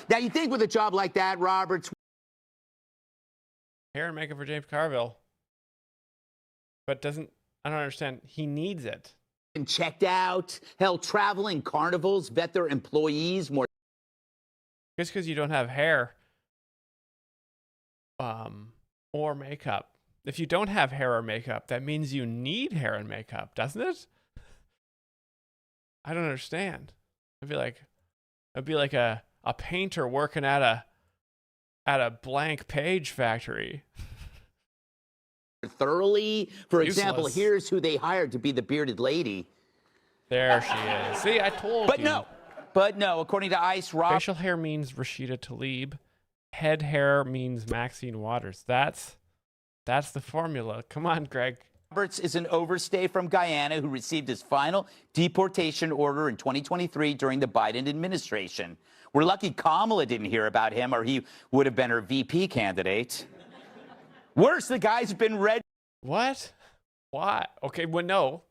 Now, you think with a job like that, Roberts...
Hair and makeup for James Carville. But I don't understand. He needs it.
And checked out. Hell, traveling carnivals vet their employees more...
Just because you don't have hair or makeup. If you don't have hair or makeup, that means you need hair and makeup, doesn't it? I don't understand. It'd be like a painter working at a blank page factory.
Thoroughly. For example, here's who they hired to be the bearded lady.
There she is. See, I told you.
But no, according to ICE,
facial hair means Rashida Tlaib. Head hair means Maxine Waters. That's the formula. Come on, Greg.
Roberts is an overstay from Guyana who received his final deportation order in 2023 during the Biden administration. We're lucky Kamala didn't hear about him, or he would have been her VP candidate. Worse, the guy's been read.
What? Why? Okay, well, no.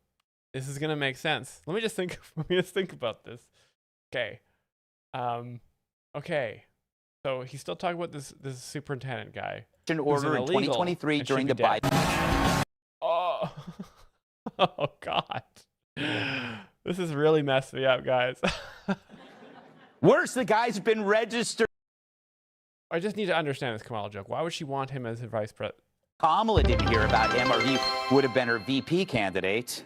This is gonna make sense. Let me just think. Let me just think about this. Okay. Okay. So he's still talking about this superintendent guy.
An order in 2023 during the Biden.
Oh, oh God, this is really messed me up, guys.
Worse, the guy's been registered.
I just need to understand this Kamala joke. Why would she want him as her vice president?
Kamala didn't hear about him, or he would have been her VP candidate.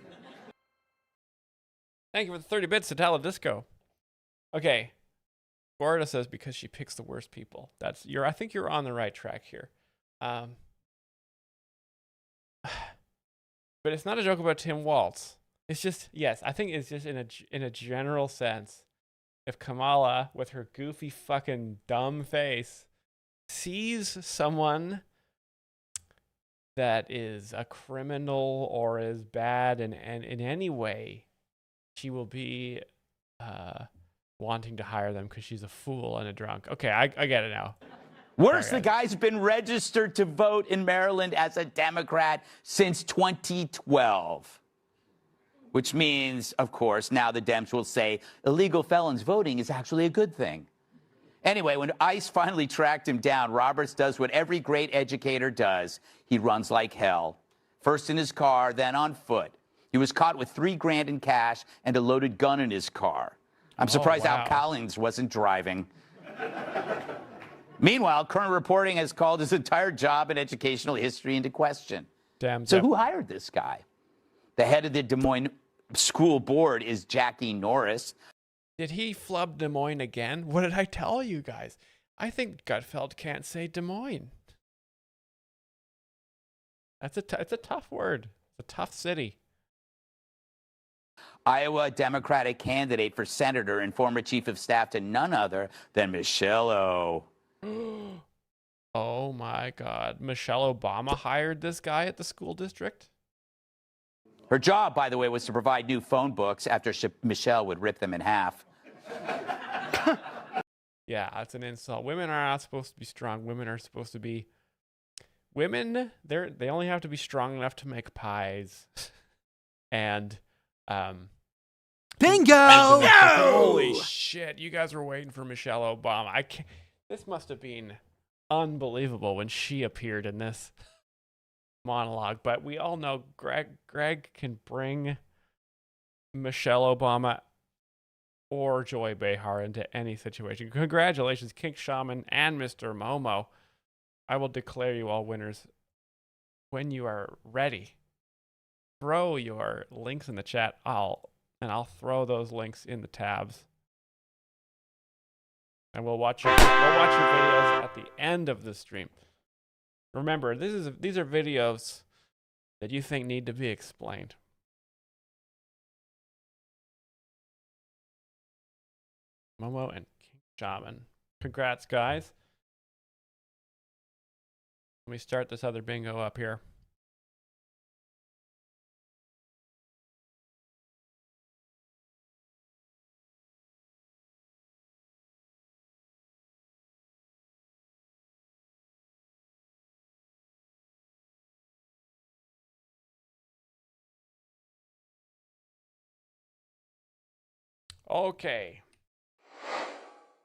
Thank you for the 30 bits, Satella Disco. Okay. Florida says because she picks the worst people. I think you're on the right track here. But it's not a joke about Tim Walz. It's just, yes, I think it's just in a general sense. If Kamala, with her goofy fucking dumb face, sees someone that is a criminal or is bad in any way, she will be wanting to hire them because she's a fool and a drunk. Okay, I get it now.
Worse, the guy's been registered to vote in Maryland as a Democrat since 2012. Which means, of course, now the Dems will say illegal felons voting is actually a good thing. Anyway, when ICE finally tracked him down, Roberts does what every great educator does. He runs like hell. First in his car, then on foot. He was caught with $3 grand in cash and a loaded gun in his car. I'm surprised Al Collins wasn't driving. Meanwhile, current reporting has called his entire job and educational history into question. So who hired this guy? The head of the Des Moines School Board is Jackie Norris.
Did he flub Des Moines again? What did I tell you guys? I think Gutfeld can't say Des Moines. It's a tough word. It's a tough city.
Iowa Democratic candidate for senator and former chief of staff to none other than Michelle O.
Oh my God. Michelle Obama hired this guy at the school district?
Her job, by the way, was to provide new phone books after Michelle would rip them in half.
Yeah, that's an insult. Women are not supposed to be strong. Women are supposed to be... Women, they only have to be strong enough to make pies. And...
Bingo!
Holy shit, you guys were waiting for Michelle Obama. This must have been unbelievable when she appeared in this monologue, but we all know Greg can bring Michelle Obama or Joy Behar into any situation. Congratulations, Kink Shaman and Mr. Momo. I will declare you all winners when you are ready. Throw your links in the chat. I'll throw those links in the tabs. And we'll watch your videos at the end of the stream. Remember, these are videos that you think need to be explained. Momo and King Shaman. Congrats, guys. Let me start this other bingo up here. Okay.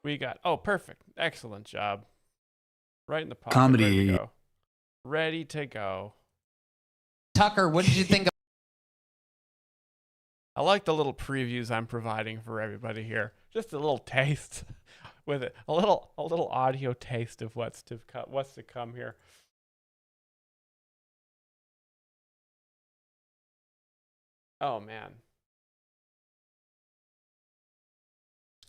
We got, perfect. Excellent job. Right in the pocket.
Comedy.
Ready to go.
Tucker, what did you think of?
I like the little previews I'm providing for everybody here. Just a little taste with it. A little audio taste of what's to come here. Oh man.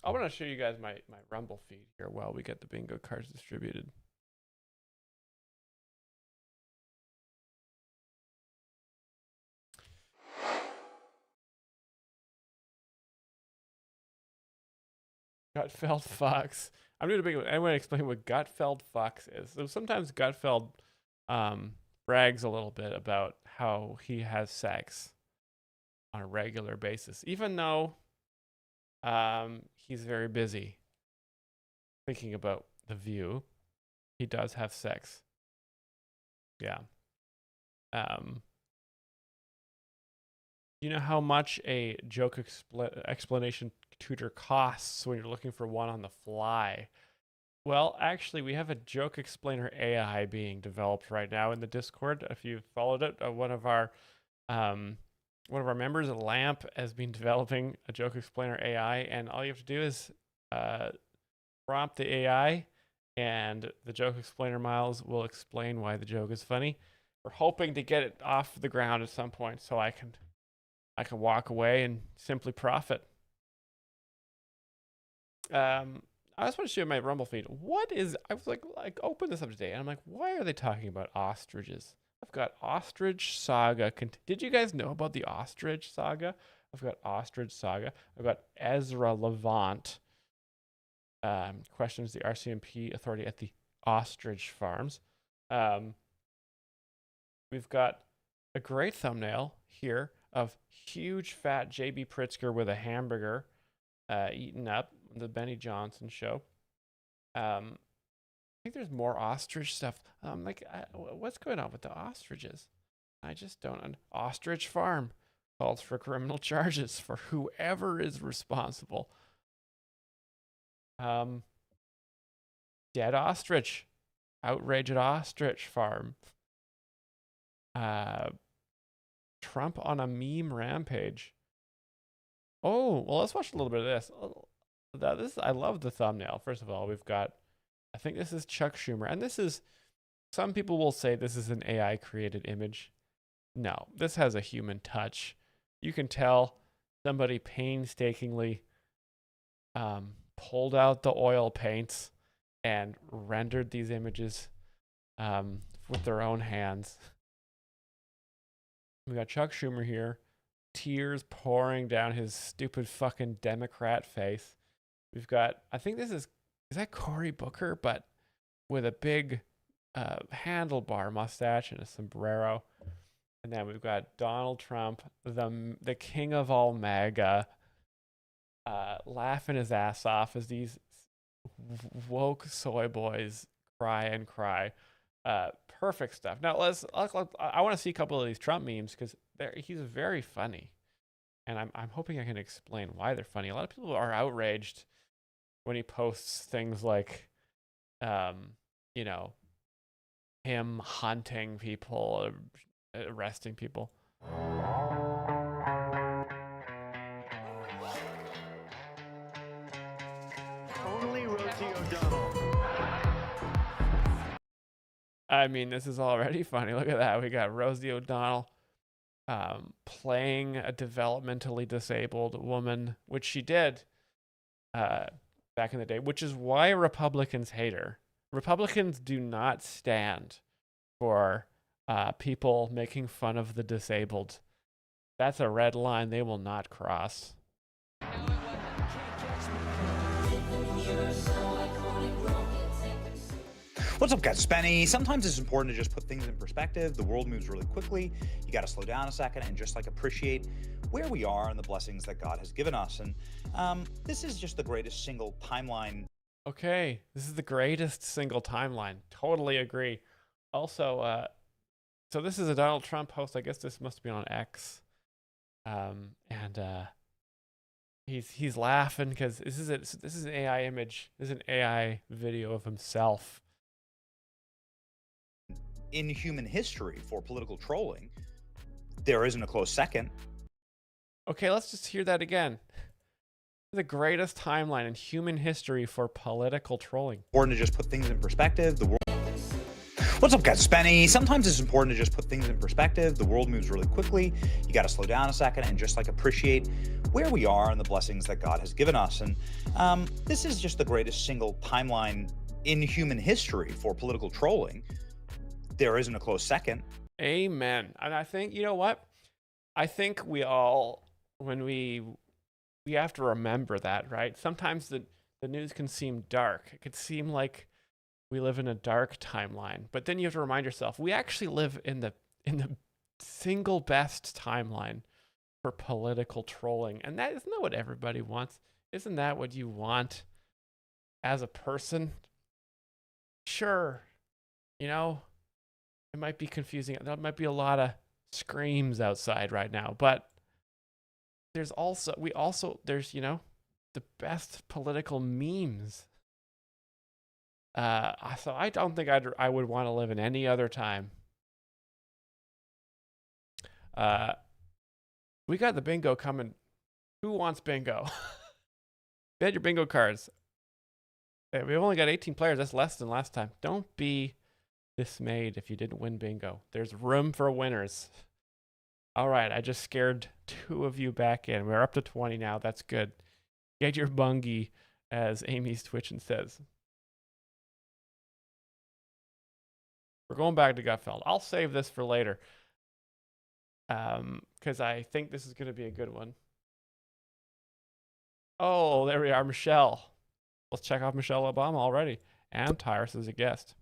I want to show you guys my Rumble feed here while we get the bingo cards distributed. Gutfeld fucks. I'm doing a bingo. I'm going to explain what Gutfeld fucks is. So sometimes Gutfeld brags a little bit about how he has sex on a regular basis, even though he's very busy thinking about The View. He does have sex. Yeah. You know how much a joke explanation tutor costs when you're looking for one on the fly? Well, actually, we have a joke explainer AI being developed right now in the Discord. If you've followed it, one of our members, Lamp, has been developing a joke explainer AI, and all you have to do is prompt the AI, and the joke explainer Myles will explain why the joke is funny. We're hoping to get it off the ground at some point, so I can walk away and simply profit. I just want to show you my Rumble feed. I was like open this up today, and I'm like, why are they talking about ostriches? I've got Ostrich Saga. Did you guys know about the Ostrich Saga? I've got Ostrich Saga. I've got Ezra Levant. Questions the RCMP authority at the ostrich farms. We've got a great thumbnail here of huge fat JB Pritzker with a hamburger eaten up, the Benny Johnson show. I think there's more ostrich stuff. What's going on with the ostriches? I just don't. Ostrich Farm calls for criminal charges for whoever is responsible. Dead ostrich. Outrage at ostrich farm. Trump on a meme rampage. Oh, well, let's watch a little bit of this. I love the thumbnail. First of all, we've got, I think this is Chuck Schumer. And this is, some people will say this is an AI created image. No, this has a human touch. You can tell somebody painstakingly pulled out the oil paints and rendered these images with their own hands. We got Chuck Schumer here, tears pouring down his stupid fucking Democrat face. We've got, I think this is that Cory Booker, but with a big handlebar mustache and a sombrero. And then we've got Donald Trump, the king of all MAGA, laughing his ass off as these woke soy boys cry and cry. Perfect stuff. Now I want to see a couple of these Trump memes because he's very funny, and I'm hoping I can explain why they're funny. A lot of people are outraged when he posts things like, him hunting people, arresting people.
Only Rosie O'Donnell.
I mean, this is already funny. Look at that. We got Rosie O'Donnell playing a developmentally disabled woman, which she did back in the day, which is why Republicans hate her. Republicans do not stand for people making fun of the disabled. That's a red line they will not cross.
What's up, guys? It's Benny. Sometimes it's important to just put things in perspective. The world moves really quickly. You got to slow down a second and just appreciate where we are and the blessings that God has given us. And this is just the greatest single timeline.
Okay, this is the greatest single timeline. Totally agree. Also, so this is a Donald Trump post. I guess this must be on X. He's laughing because this is an AI image. This is an AI video of himself.
In human history for political trolling, there isn't a close second.
Okay, let's just hear that again. The greatest timeline in human history for political trolling.
Important to just put things in perspective. The world. What's up, guys? It's Benny. Sometimes it's important to just put things in perspective. The world moves really quickly. You got to slow down a second and just appreciate where we are and the blessings that God has given us. And this is just the greatest single timeline in human history for political trolling. There isn't a close second.
Amen. And I think, you know what? I think we all, when we have to remember that, right? Sometimes the news can seem dark. It could seem like we live in a dark timeline. But then you have to remind yourself, we actually live in the single best timeline for political trolling. And isn't that what everybody wants? Isn't that what you want as a person? Sure. It might be confusing. There might be a lot of screams outside right now, but there's the best political memes. So I don't think I would want to live in any other time. We got the bingo coming. Who wants bingo? Get your bingo cards. We've only got 18 players. That's less than last time. Don't be dismayed if you didn't win bingo. There's room for winners. All right, I just scared 2 of you back in. We're up to 20 now. That's good. Get your bungie, as Amy's twitching says. We're going back to Gutfeld. I'll save this for later. Because I think this is going to be a good one. Oh, there we are, Michelle. Let's check off Michelle Obama already. And Tyrus as a guest.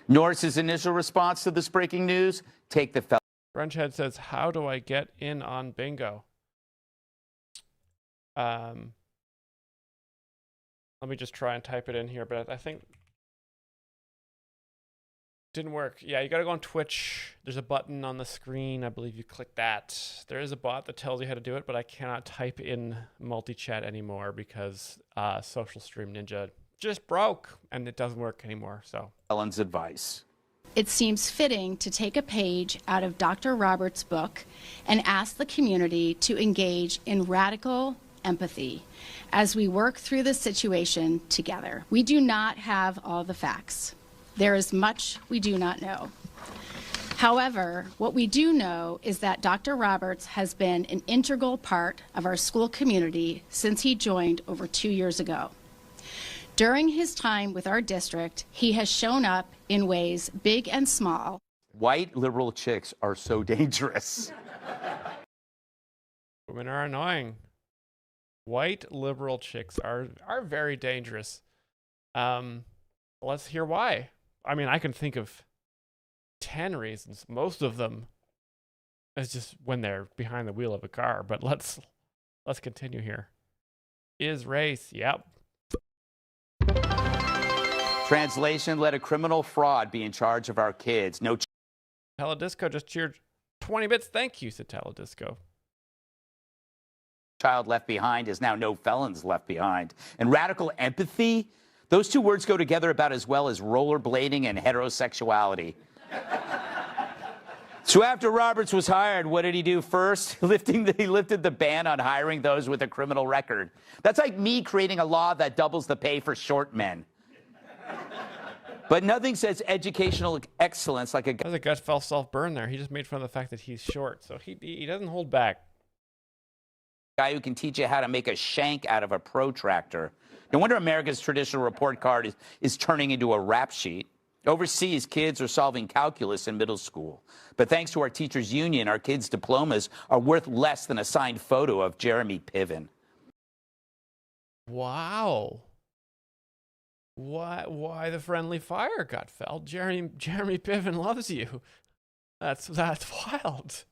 Norris's initial response to this breaking news: take the
Frenchhead says, how do I get in on bingo? Let me just try and type it in here, but I think didn't work. Yeah, you got to go on Twitch. There's a button on the screen. I believe you click that. There is a bot that tells you how to do it, but I cannot type in multi-chat anymore because Social Stream Ninja just broke and it doesn't work anymore. So
Ellen's advice.
It seems fitting to take a page out of Dr. Roberts' book and ask the community to engage in radical empathy as we work through the situation together. We do not have all the facts. There is much we do not know. However, what we do know is that Dr. Roberts has been an integral part of our school community since he joined over 2 years ago. During his time with our district, he has shown up in ways big and small.
White liberal chicks are so dangerous.
Women are annoying. White liberal chicks are very dangerous. Let's hear why. I mean, I can think of 10 reasons. Most of them is just when they're behind the wheel of a car. But let's continue here. Is race? Yep.
Translation: let a criminal fraud be in charge of our kids. No.
Teledisco just cheered 20 bits. Thank you, said Teledisco.
Child left behind is now no felons left behind. And radical empathy? Those 2 words go together about as well as rollerblading and heterosexuality. So after Roberts was hired, what did he do first? He lifted the ban on hiring those with a criminal record. That's like me creating a law that doubles the pay for short men. But nothing says educational excellence like a guy.
There's a Gutfeld self-burn there. He just made fun of the fact that he's short, so he doesn't hold back.
Guy who can teach you how to make a shank out of a protractor. No wonder America's traditional report card is turning into a rap sheet. Overseas, kids are solving calculus in middle school. But thanks to our teachers' union, our kids' diplomas are worth less than a signed photo of Jeremy Piven.
Wow. Why the friendly fire, Gutfeld? Jeremy Piven loves you. That's wild.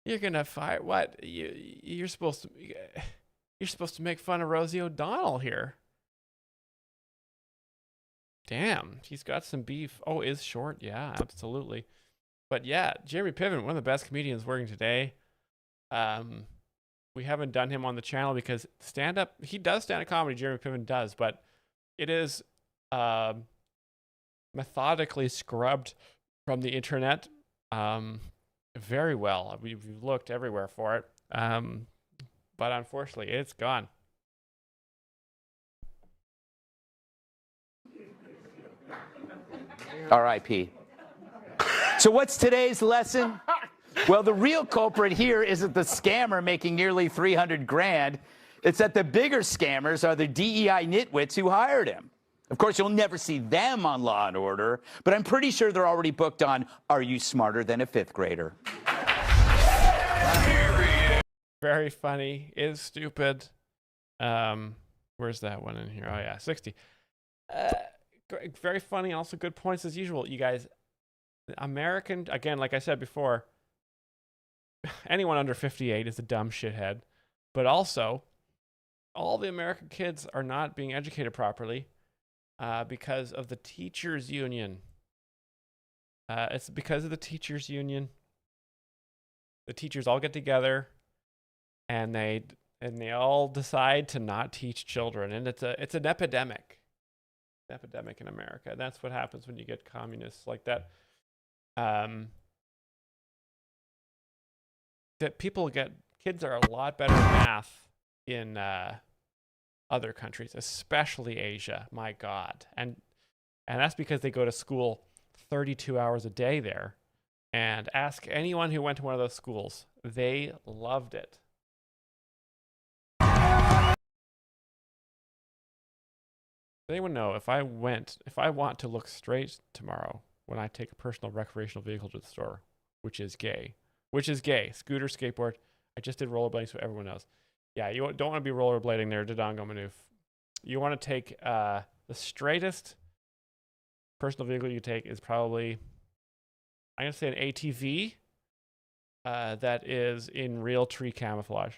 You're gonna fire what? You're supposed to make fun of Rosie O'Donnell here. Damn, he's got some beef. Oh, is short? Yeah, absolutely. But yeah, Jeremy Piven, one of the best comedians working today. We haven't done him on the channel because stand-up, he does stand-up comedy, Jeremy Piven does, but it is methodically scrubbed from the internet very well. We've looked everywhere for it, but unfortunately, it's gone.
R.I.P. So what's today's lesson? Well, the real culprit here isn't the scammer making nearly 300 grand. It's that the bigger scammers are the DEI nitwits who hired him. Of course, you'll never see them on Law and Order, but I'm pretty sure they're already booked on Are You Smarter Than a Fifth Grader?
Very funny. Is stupid. Where's that one in here? Oh, yeah, 60. Very funny. Also good points as usual. You guys, American, again, like I said before, anyone under 58 is a dumb shithead. But also, all the American kids are not being educated properly because of the teachers union. It's because of the teachers union. the teachers all get together and they all decide to not teach children, and it's an epidemic in America. That's what happens when you get communists like that. That kids are a lot better at math in other countries, especially Asia. My God, and that's because they go to school 32 hours a day there. And ask anyone who went to one of those schools, they loved it. Anyone know if I want to look straight tomorrow when I take a personal recreational vehicle to the store, which is gay, scooter, skateboard. I just did rollerblading, so everyone knows. Yeah, you don't want to be rollerblading there, Dodongo Manoof. You want to take the straightest personal vehicle you take is probably, I'm going to say, an ATV that is in real tree camouflage.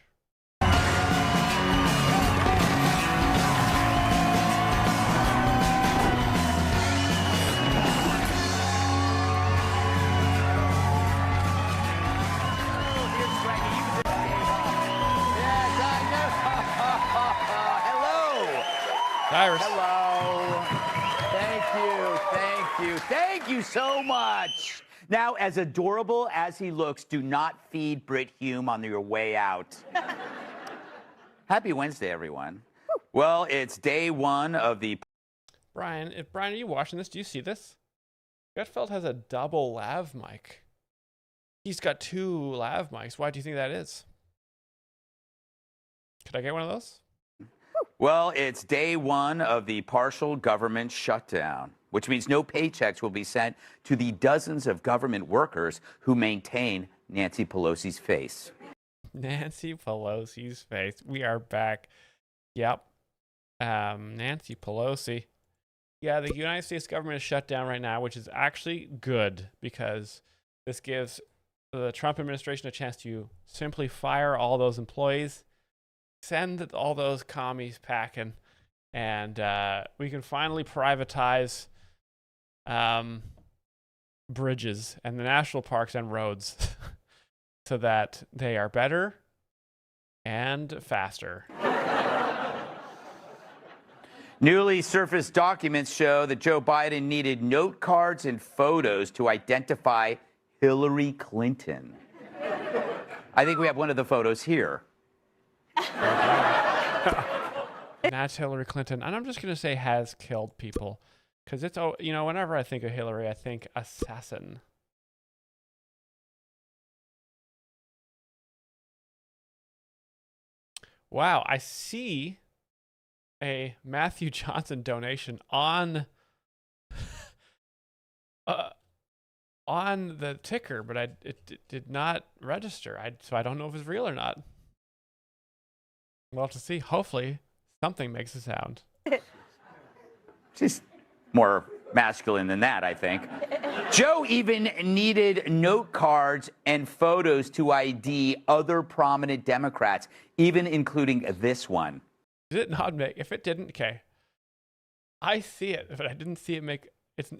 Cyrus.
Hello. Thank you so much. Now, as adorable as he looks, do not feed Brit Hume on your way out. Happy Wednesday, everyone. Well, it's day one of the...
Brian, are you watching this? Do you see this? Gutfeld has a double lav mic. He's got 2 lav mics. Why do you think that is? Could I get one of those?
Well, it's day one of the partial government shutdown, which means no paychecks will be sent to the dozens of government workers who maintain Nancy Pelosi's face.
Nancy Pelosi's face. We are back. Yep. Nancy Pelosi. Yeah, the United States government is shut down right now, which is actually good because this gives the Trump administration a chance to simply fire all those employees, send all those commies packing, and we can finally privatize bridges and the national parks and roads so that they are better and faster.
Newly surfaced documents show that Joe Biden needed note cards and photos to identify Hillary Clinton. I think we have one of the photos here.
That's Hillary Clinton, and I'm just going to say has killed people, because it's, whenever I think of Hillary, I think assassin. Wow, I see a Matthew Johnson donation on the ticker, but it did not register. So I don't know if it's real or not. Well, to see, hopefully something makes a sound.
She's more masculine than that, I think. Joe even needed note cards and photos to ID other prominent Democrats, even including this one.
Did it not make? If it didn't, okay. I see it, but I didn't see it make. If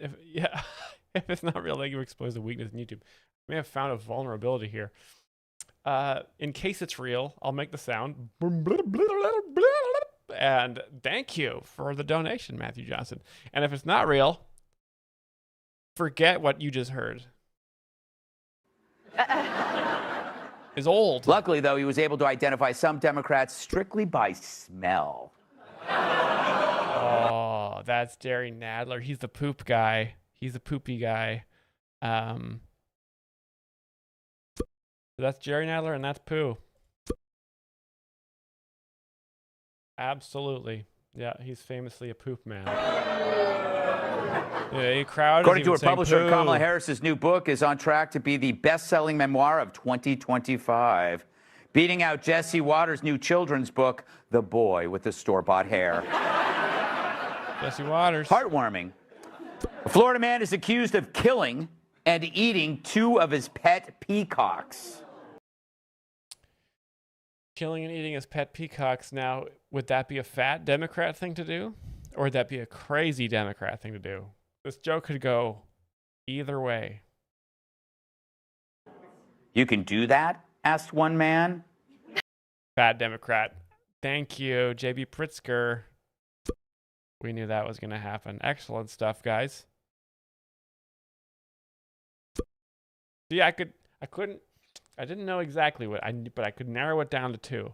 it's not real, then you expose a weakness in YouTube. I may have found a vulnerability here. In case it's real, I'll make the sound. And thank you for the donation, Matthew Johnson. And if it's not real, forget what you just heard. Is old.
Luckily, though, he was able to identify some Democrats strictly by smell.
Oh, that's Jerry Nadler. He's the poop guy. He's the poopy guy. So that's Jerry Nadler, and that's poo. Absolutely. Yeah, he's famously a poop man. Yeah, crowd.
According to her publisher, Kamala Harris's new book is on track to be the best-selling memoir of 2025, beating out Jesse Waters' new children's book, The Boy with the Store-Bought Hair.
Jesse Waters.
Heartwarming. A Florida man is accused of killing and eating 2 of his pet peacocks.
Killing and eating his pet peacocks. Now, would that be a fat Democrat thing to do? Or would that be a crazy Democrat thing to do? This joke could go either way.
You can do that? asked one man.
Bad Democrat. Thank you, JB Pritzker. We knew that was going to happen. Excellent stuff, guys. See, I didn't know exactly but I could narrow it down to 2.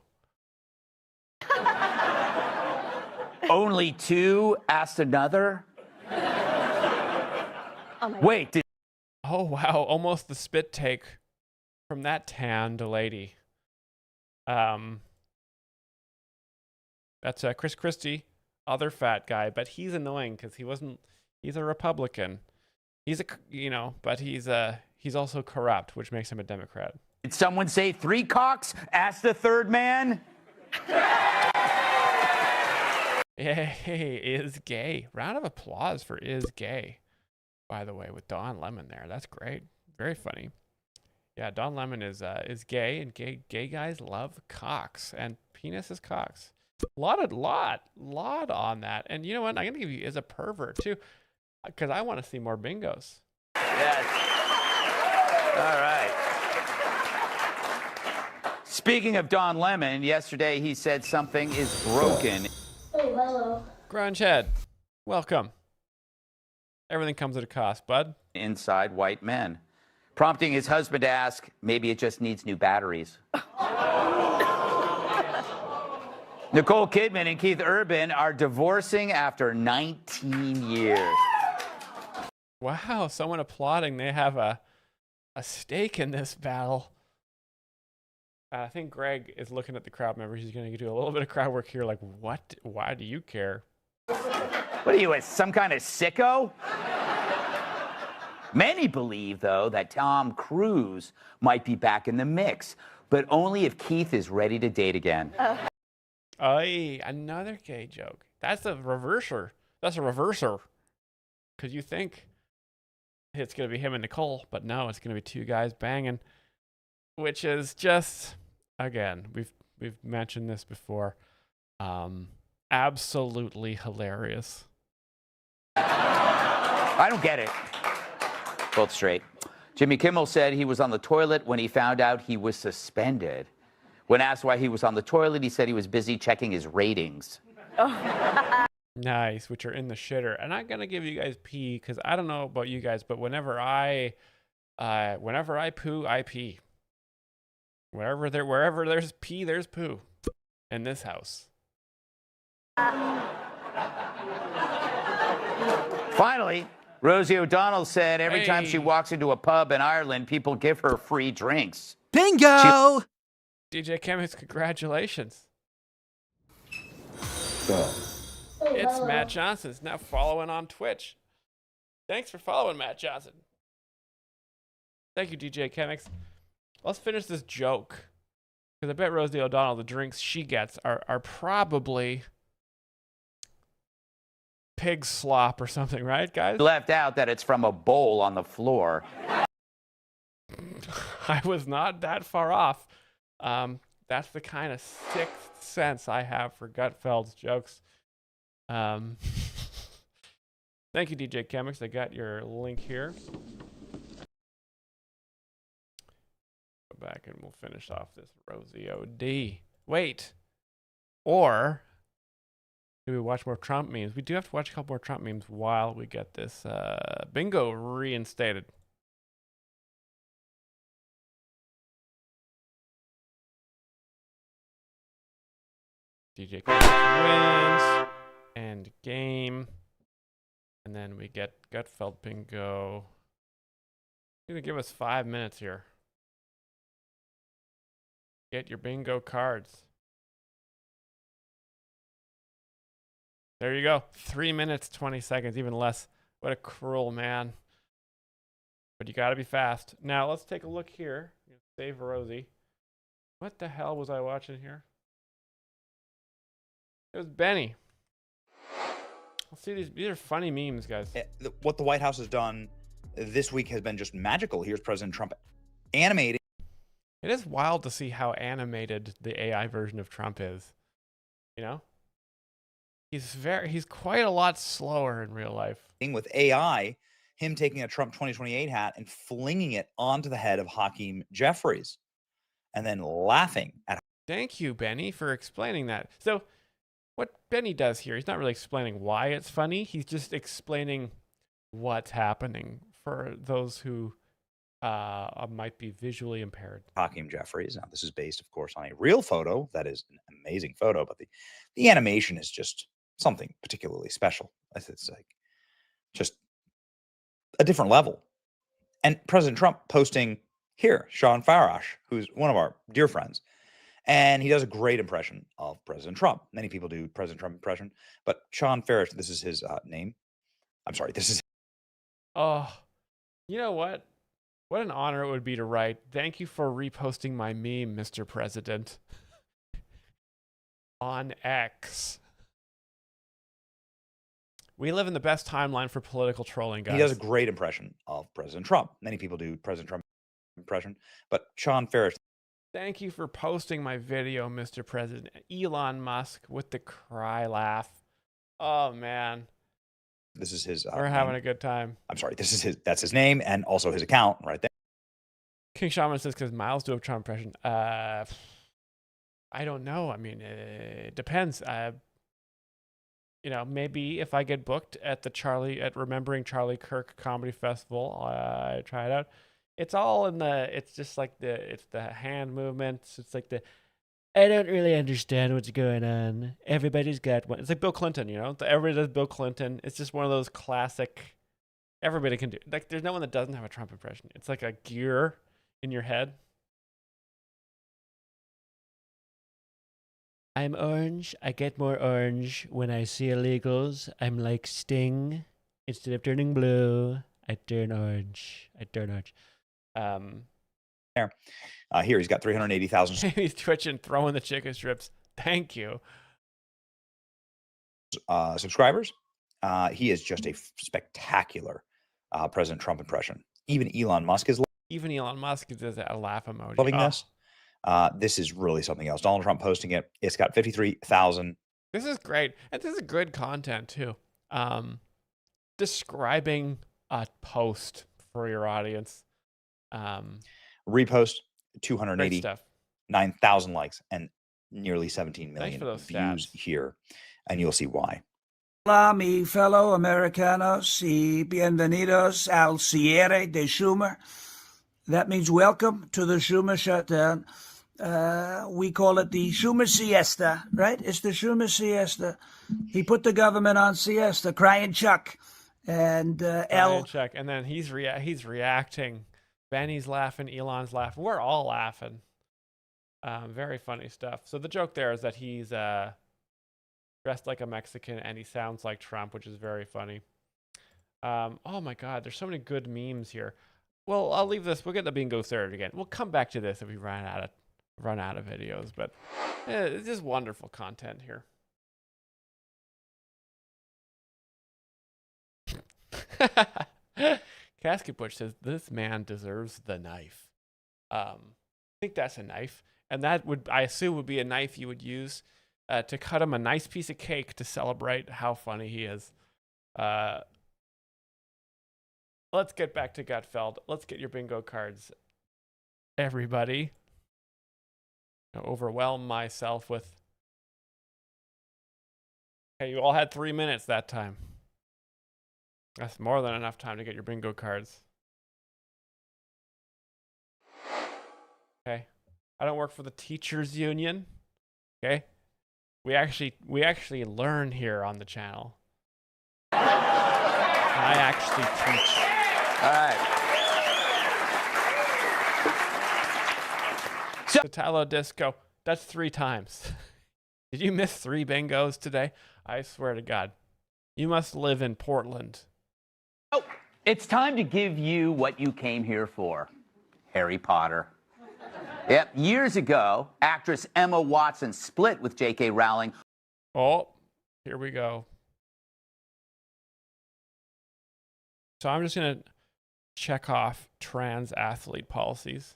Only 2 asked another? Wait.
Oh, wow. Almost the spit take from that tanned lady. That's Chris Christie, other fat guy, but he's annoying because he's a Republican. But he's also corrupt, which makes him a Democrat.
Did someone say 3 cocks? Asked the third man.
Hey, is gay. Round of applause for is gay. By the way, with Don Lemon there. That's great. Very funny. Yeah, Don Lemon is gay, and gay guys love cocks, and penis is cocks. Lot on that. And you know what? I'm gonna give you is a pervert too, because I want to see more bingos.
Yes. All right. Speaking of Don Lemon, yesterday he said something is broken.
Oh, hello.
Grunge Head, welcome. Everything comes at a cost, bud.
Inside white men, prompting his husband to ask, maybe it just needs new batteries. Nicole Kidman and Keith Urban are divorcing after 19 years.
Wow, someone applauding. They have a stake in this battle. I think Greg is looking at the crowd members. He's going to do a little bit of crowd work here. Like, what? Why do you care?
What are you, some kind of sicko? Many believe, though, that Tom Cruise might be back in the mix, but only if Keith is ready to date again.
Ay, another gay joke. That's a reverser. That's a reverser. Because you think it's going to be him and Nicole, but no, it's going to be 2 guys banging, which is just, again, we've mentioned this before, absolutely hilarious.
I don't get it. Both straight. Jimmy Kimmel said he was on the toilet when he found out he was suspended. When asked why he was on the toilet, he said he was busy checking his ratings.
Nice, which are in the shitter. And I'm going to give you guys pee because I don't know about you guys, but whenever I poo, I pee. Wherever there's pee, there's poo in this house.
Finally, Rosie O'Donnell said every time she walks into a pub in Ireland, people give her free drinks.
Bingo!
DJ Chemix, congratulations.
Oh,
It's
hello.
Matt Johnson. It's now following on Twitch. Thanks for following, Matt Johnson. Thank you, DJ Chemix. Let's finish this joke. Because I bet Rosie O'Donnell, the drinks she gets are probably pig slop or something, right, guys?
Left out that it's from a bowl on the floor.
I was not that far off. That's the kind of sixth sense I have for Gutfeld's jokes. Thank you, DJ Chemix. I got your link here. Go back and we'll finish off this Rosie OD. Wait. Or do we watch more Trump memes? We do have to watch a couple more Trump memes while we get this bingo reinstated. DJ Chemix wins. End game. And then we get Gutfeld bingo. He's going to give us 5 minutes here. Get your bingo cards. There you go. 3 minutes, 20 seconds, even less. What a cruel man. But you got to be fast. Now, let's take a look here. Save Rosie. What the hell was I watching here? It was Benny. Let's see, these are funny memes, guys.
What the White House has done this week has been just magical. Here's President Trump animating.
It is wild to see how animated the AI version of Trump is. You know? He's quite a lot slower in real life.
With AI, him taking a Trump 2028 hat and flinging it onto the head of Hakeem Jeffries. and then laughing at.
Thank you, Benny, for explaining that. So what Benny does here, he's not really explaining why it's funny. He's just explaining what's happening for those who might be visually impaired.
Hakeem Jeffries. Now, this is based, of course, on a real photo. That is an amazing photo, but the animation is just something particularly special. It's like just a different level. And President Trump posting here, Sean Farash, who's one of our dear friends, and he does a great impression of President Trump. Many people do President Trump impression, but Sean Farash, this is his name. I'm sorry, this is.
Oh, you know what? What an honor it would be to write, "Thank you for reposting my meme, Mr. President," on X. We live in the best timeline for political trolling, guys.
He does a great impression of President Trump. Many people do President Trump impression, but Sean Farash.
Thank you for posting my video, Mr. President. Elon Musk with the cry laugh. Oh, man.
This is his.
We're having a good time.
I'm sorry. This is his. That's his name and also his account right there.
King Shaman says, "Because Myles do a Trump impression." I don't know. I mean, it depends. You know, maybe if I get booked at the Remembering Charlie Kirk Comedy Festival, I try it out. It's all in the. It's just like it's the hand movements. It's like I don't really understand what's going on. Everybody's got one. It's like Bill Clinton, you know? Everybody does Bill Clinton. It's just one of those classic, everybody can do. Like, there's no one that doesn't have a Trump impression. It's like a gear in your head. I'm orange. I get more orange when I see illegals. I'm like Sting. Instead of turning blue, I turn orange.
Here, he's got 380,000.
He's twitching, throwing the chicken strips. Thank you.
Subscribers. He is just a spectacular President Trump impression. Even Elon Musk is
does a laugh emoji.
loving this. This is really something else. Donald Trump posting it. It's got 53,000.
This is great. And this is good content, too. Describing a post for your audience.
Repost 289,000 likes and nearly 17 million views here, and you'll see why.
Hola, mi fellow Americanos y bienvenidos al cierre de Schumer. That means welcome to the Schumer shutdown. We call it the Schumer siesta, right? It's the Schumer siesta. He put the government on siesta, crying Chuck. And
Chuck, and then he's reacting. Benny's laughing, Elon's laughing. We're all laughing. Very funny stuff. So the joke there is that he's dressed like a Mexican and he sounds like Trump, which is very funny. Oh my God, there's so many good memes here. Well, I'll leave this. We'll get the bingo third again. We'll come back to this if we run out of videos. But it's just wonderful content here. Casket Butch says this man deserves the knife. I think that's a knife, and that I assume would be a knife you would use to cut him a nice piece of cake to celebrate how funny he is. Let's get back to Gutfeld. Let's get your bingo cards, everybody. I'll overwhelm myself with. Okay, you all had 3 minutes that time. That's more than enough time to get your bingo cards. Okay. I don't work for the teachers union. Okay. We actually learn here on the channel. I actually teach.
All right.
So Italo Disco, that's 3 times. Did you miss 3 bingos today? I swear to God. You must live in Portland.
Oh, it's time to give you what you came here for. Harry Potter. Yep, years ago, actress Emma Watson split with J.K. Rowling.
Oh, here we go. So I'm just going to check off trans athlete policies.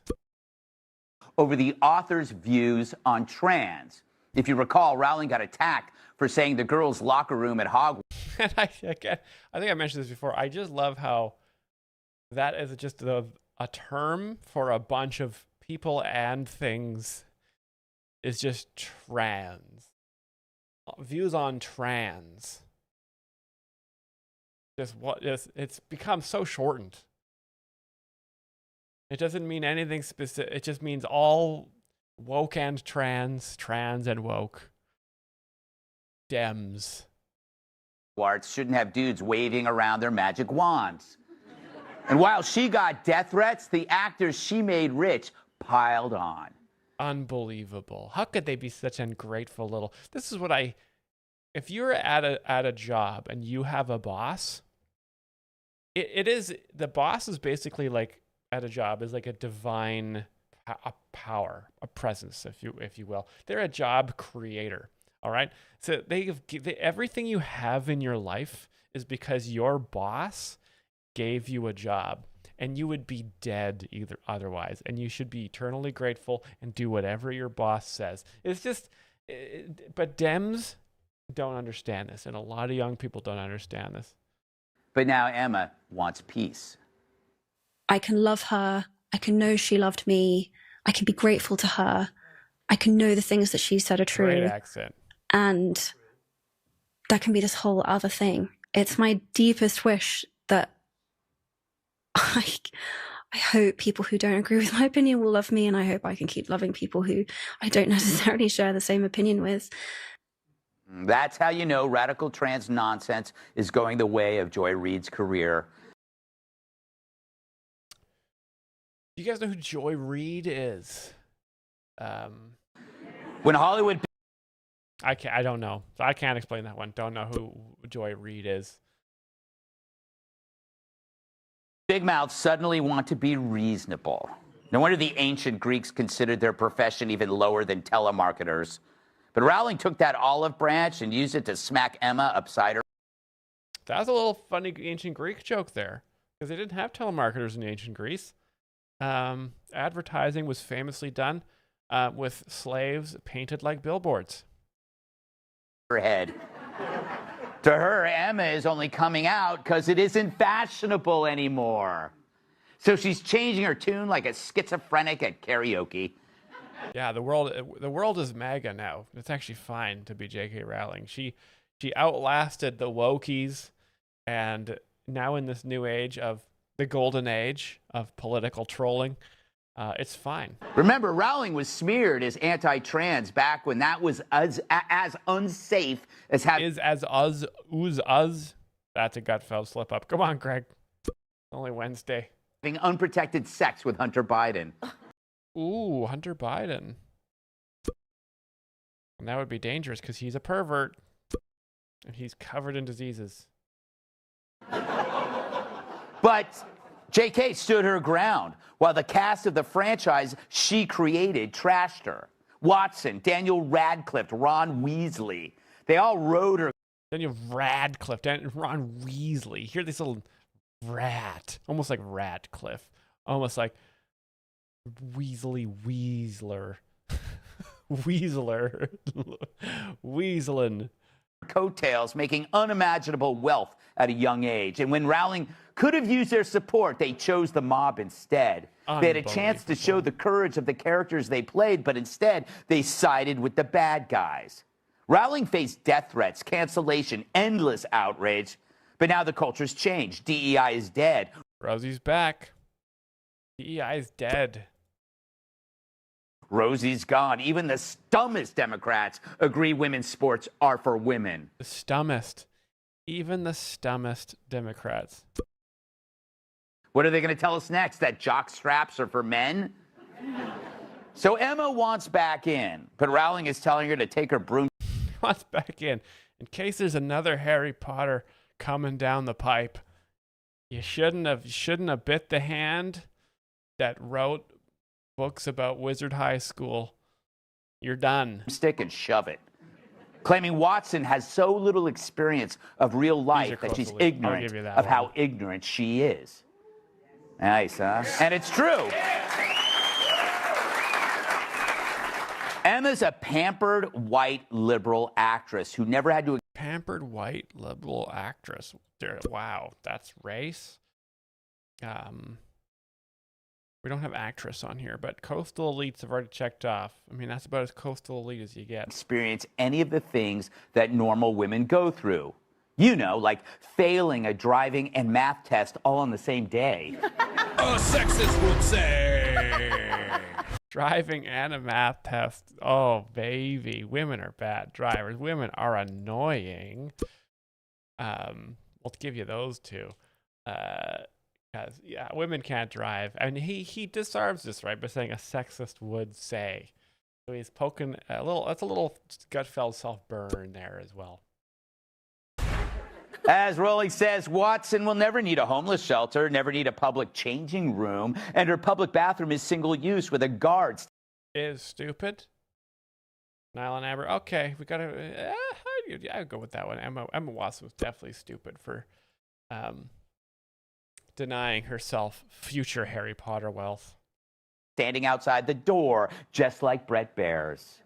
Over the author's views on trans. If you recall, Rowling got attacked for saying the girls' locker room at Hogwarts.
And I think I mentioned this before. I just love how that is just a term for a bunch of people and things is just trans. Views on trans. It's become so shortened. It doesn't mean anything specific. It just means all woke and trans and woke. Dems.
Arts shouldn't have dudes waving around their magic wands. And while she got death threats, the actors she made rich piled on.
Unbelievable. How could they be such ungrateful little... This is what if you're at a job and you have a boss, the boss is basically like at a job is like a divine power, a presence, if you will. They're a job creator. All right. So everything you have in your life is because your boss gave you a job, and you would be dead otherwise. And you should be eternally grateful and do whatever your boss says. It's just, but Dems don't understand this, and a lot of young people don't understand this.
But now Emma wants peace.
I can love her. I can know she loved me. I can be grateful to her. I can know the things that she said are true.
Great accent.
And that can be this whole other thing. It's my deepest wish that I hope people who don't agree with my opinion will love me, and I hope I can keep loving people who I don't necessarily share the same opinion with.
That's how you know radical trans nonsense is going the way of Joy Reid's career.
You guys know who Joy Reid is?
When Hollywood...
I don't know. I can't explain that one. Don't know who Joy Reid is.
Big mouths suddenly want to be reasonable. No wonder the ancient Greeks considered their profession even lower than telemarketers. But Rowling took that olive branch and used it to smack Emma upside her.
That was a little funny ancient Greek joke there, because they didn't have telemarketers in ancient Greece. Advertising was famously done with slaves painted like billboards.
Her head. To her, Emma is only coming out because it isn't fashionable anymore. So she's changing her tune like a schizophrenic at karaoke.
Yeah, the world is MAGA now. It's actually fine to be J.K. Rowling. She outlasted the wokies, and now in this new age of the golden age of political trolling, it's fine.
Remember, Rowling was smeared as anti-trans back when that was as unsafe as having...
That's a Gutfeld slip-up. Come on, Greg. Only Wednesday.
Having unprotected sex with Hunter Biden.
Ooh, Hunter Biden. And that would be dangerous because he's a pervert. And he's covered in diseases.
But JK stood her ground while the cast of the franchise she created trashed her. Watson, Daniel Radcliffe, Ron Weasley. They all rode her.
Daniel Radcliffe, Ron Weasley. Hear this little rat. Almost like Radcliffe. Almost like Weasler. Weaslin.
Coattails, making unimaginable wealth at a young age. And when Rowling could have used their support, they chose the mob instead. They had a chance to show the courage of the characters they played, but instead they sided with the bad guys. Rowling faced death threats, cancellation, endless outrage. But now the culture's changed. DEI is dead.
Rosie's back. DEI is dead.
Rosie's gone. Even the stummest Democrats agree women's sports are for women.
The stummest. Even the stummest Democrats.
What are they going to tell us next? That jock straps are for men? So Emma wants back in, but Rowling is telling her to take her broom.
Wants back in case there's another Harry Potter coming down the pipe. You shouldn't have bit the hand that wrote books about Wizard High School. You're done.
Stick and shove it. Claiming Watson has so little experience of real life that she's ignorant of how ignorant she is. Nice, huh? And it's true. Emma's a pampered white liberal actress who never had to...
Pampered white liberal actress. Wow, that's race. We don't have actress on here, but coastal elites have already checked off. I mean, that's about as coastal elite as you get.
Experience any of the things that normal women go through. You know, like failing a driving and math test all on the same day.
A sexist would say.
Driving and a math test. Oh, baby. Women are bad drivers. Women are annoying. We'll give you those two. Because, yeah, women can't drive. And he disarms this, right, by saying a sexist would say. So he's poking a little, that's a little Gutfeld self-burn there as well.
As Rolling says, Watson will never need a homeless shelter, never need a public changing room, and her public bathroom is single use with a guard.
Is stupid. Niall and Amber. Okay, we gotta. I would go with that one. Emma Watson was definitely stupid for denying herself future Harry Potter wealth.
Standing outside the door, just like Brett Bears.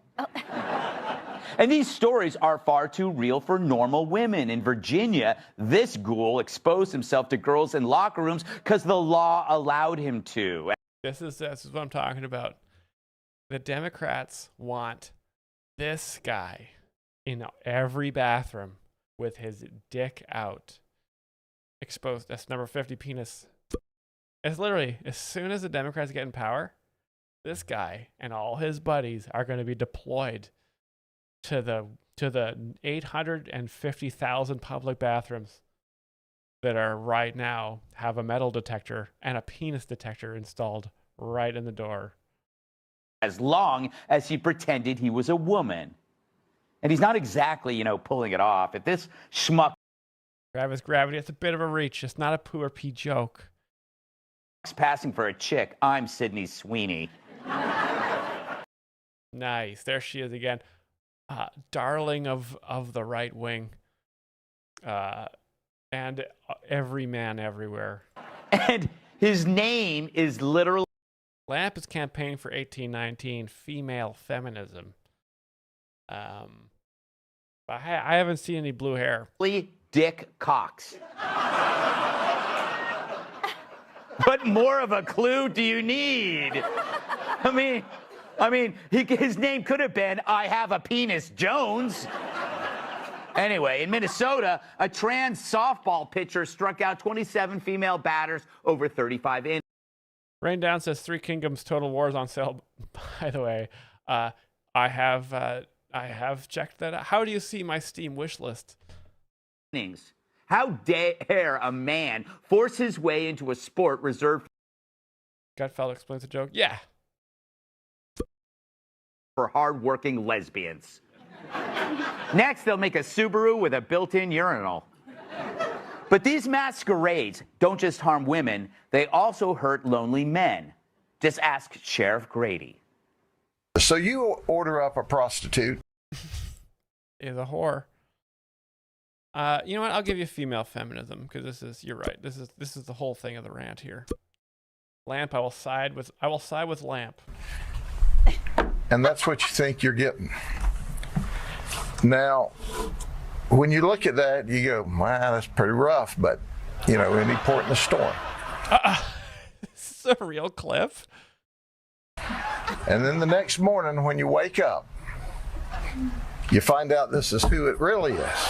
And these stories are far too real for normal women. In Virginia, this ghoul exposed himself to girls in locker rooms because the law allowed him to.
This is what I'm talking about. The Democrats want this guy in every bathroom with his dick out, exposed. That's number 50 penis. It's literally, as soon as the Democrats get in power, this guy and all his buddies are going to be deployed to the 850,000 public bathrooms that are right now have a metal detector and a penis detector installed right in the door.
As long as he pretended he was a woman. And he's not exactly, you know, pulling it off. If this schmuck
Travis Gravity, it's a bit of a reach. It's not a poo or pee joke.
Passing for a chick, I'm Sydney Sweeney.
Nice. There she is again. Darling of the right wing. And every man everywhere.
And his name is literally...
Lamp is campaigning for 1819 female feminism. But I haven't seen any blue hair.
Dick Cox. What more of a clue do you need? I mean, his name could have been I Have a Penis Jones. Anyway, in Minnesota, a trans softball pitcher struck out 27 female batters over 35 innings.
Rain Down says Three Kingdoms Total War is on sale. By the way, I have checked that out. How do you see my Steam wish list?
How dare a man force his way into a sport reserved
Gutfeld explains the joke. Yeah.
For hard-working lesbians. Next, they'll make a Subaru with a built-in urinal. But these masquerades don't just harm women, they also hurt lonely men. Just ask Sheriff Grady.
So you order up a prostitute.
Is a whore. You know what? I'll give you female feminism because you're right. This is the whole thing of the rant here. Lamp, I will side with Lamp.
And that's what you think you're getting. Now, when you look at that, you go, wow, that's pretty rough, but, you know, any port in the storm.
This is a real clip.
And then the next morning when you wake up, you find out this is who it really is.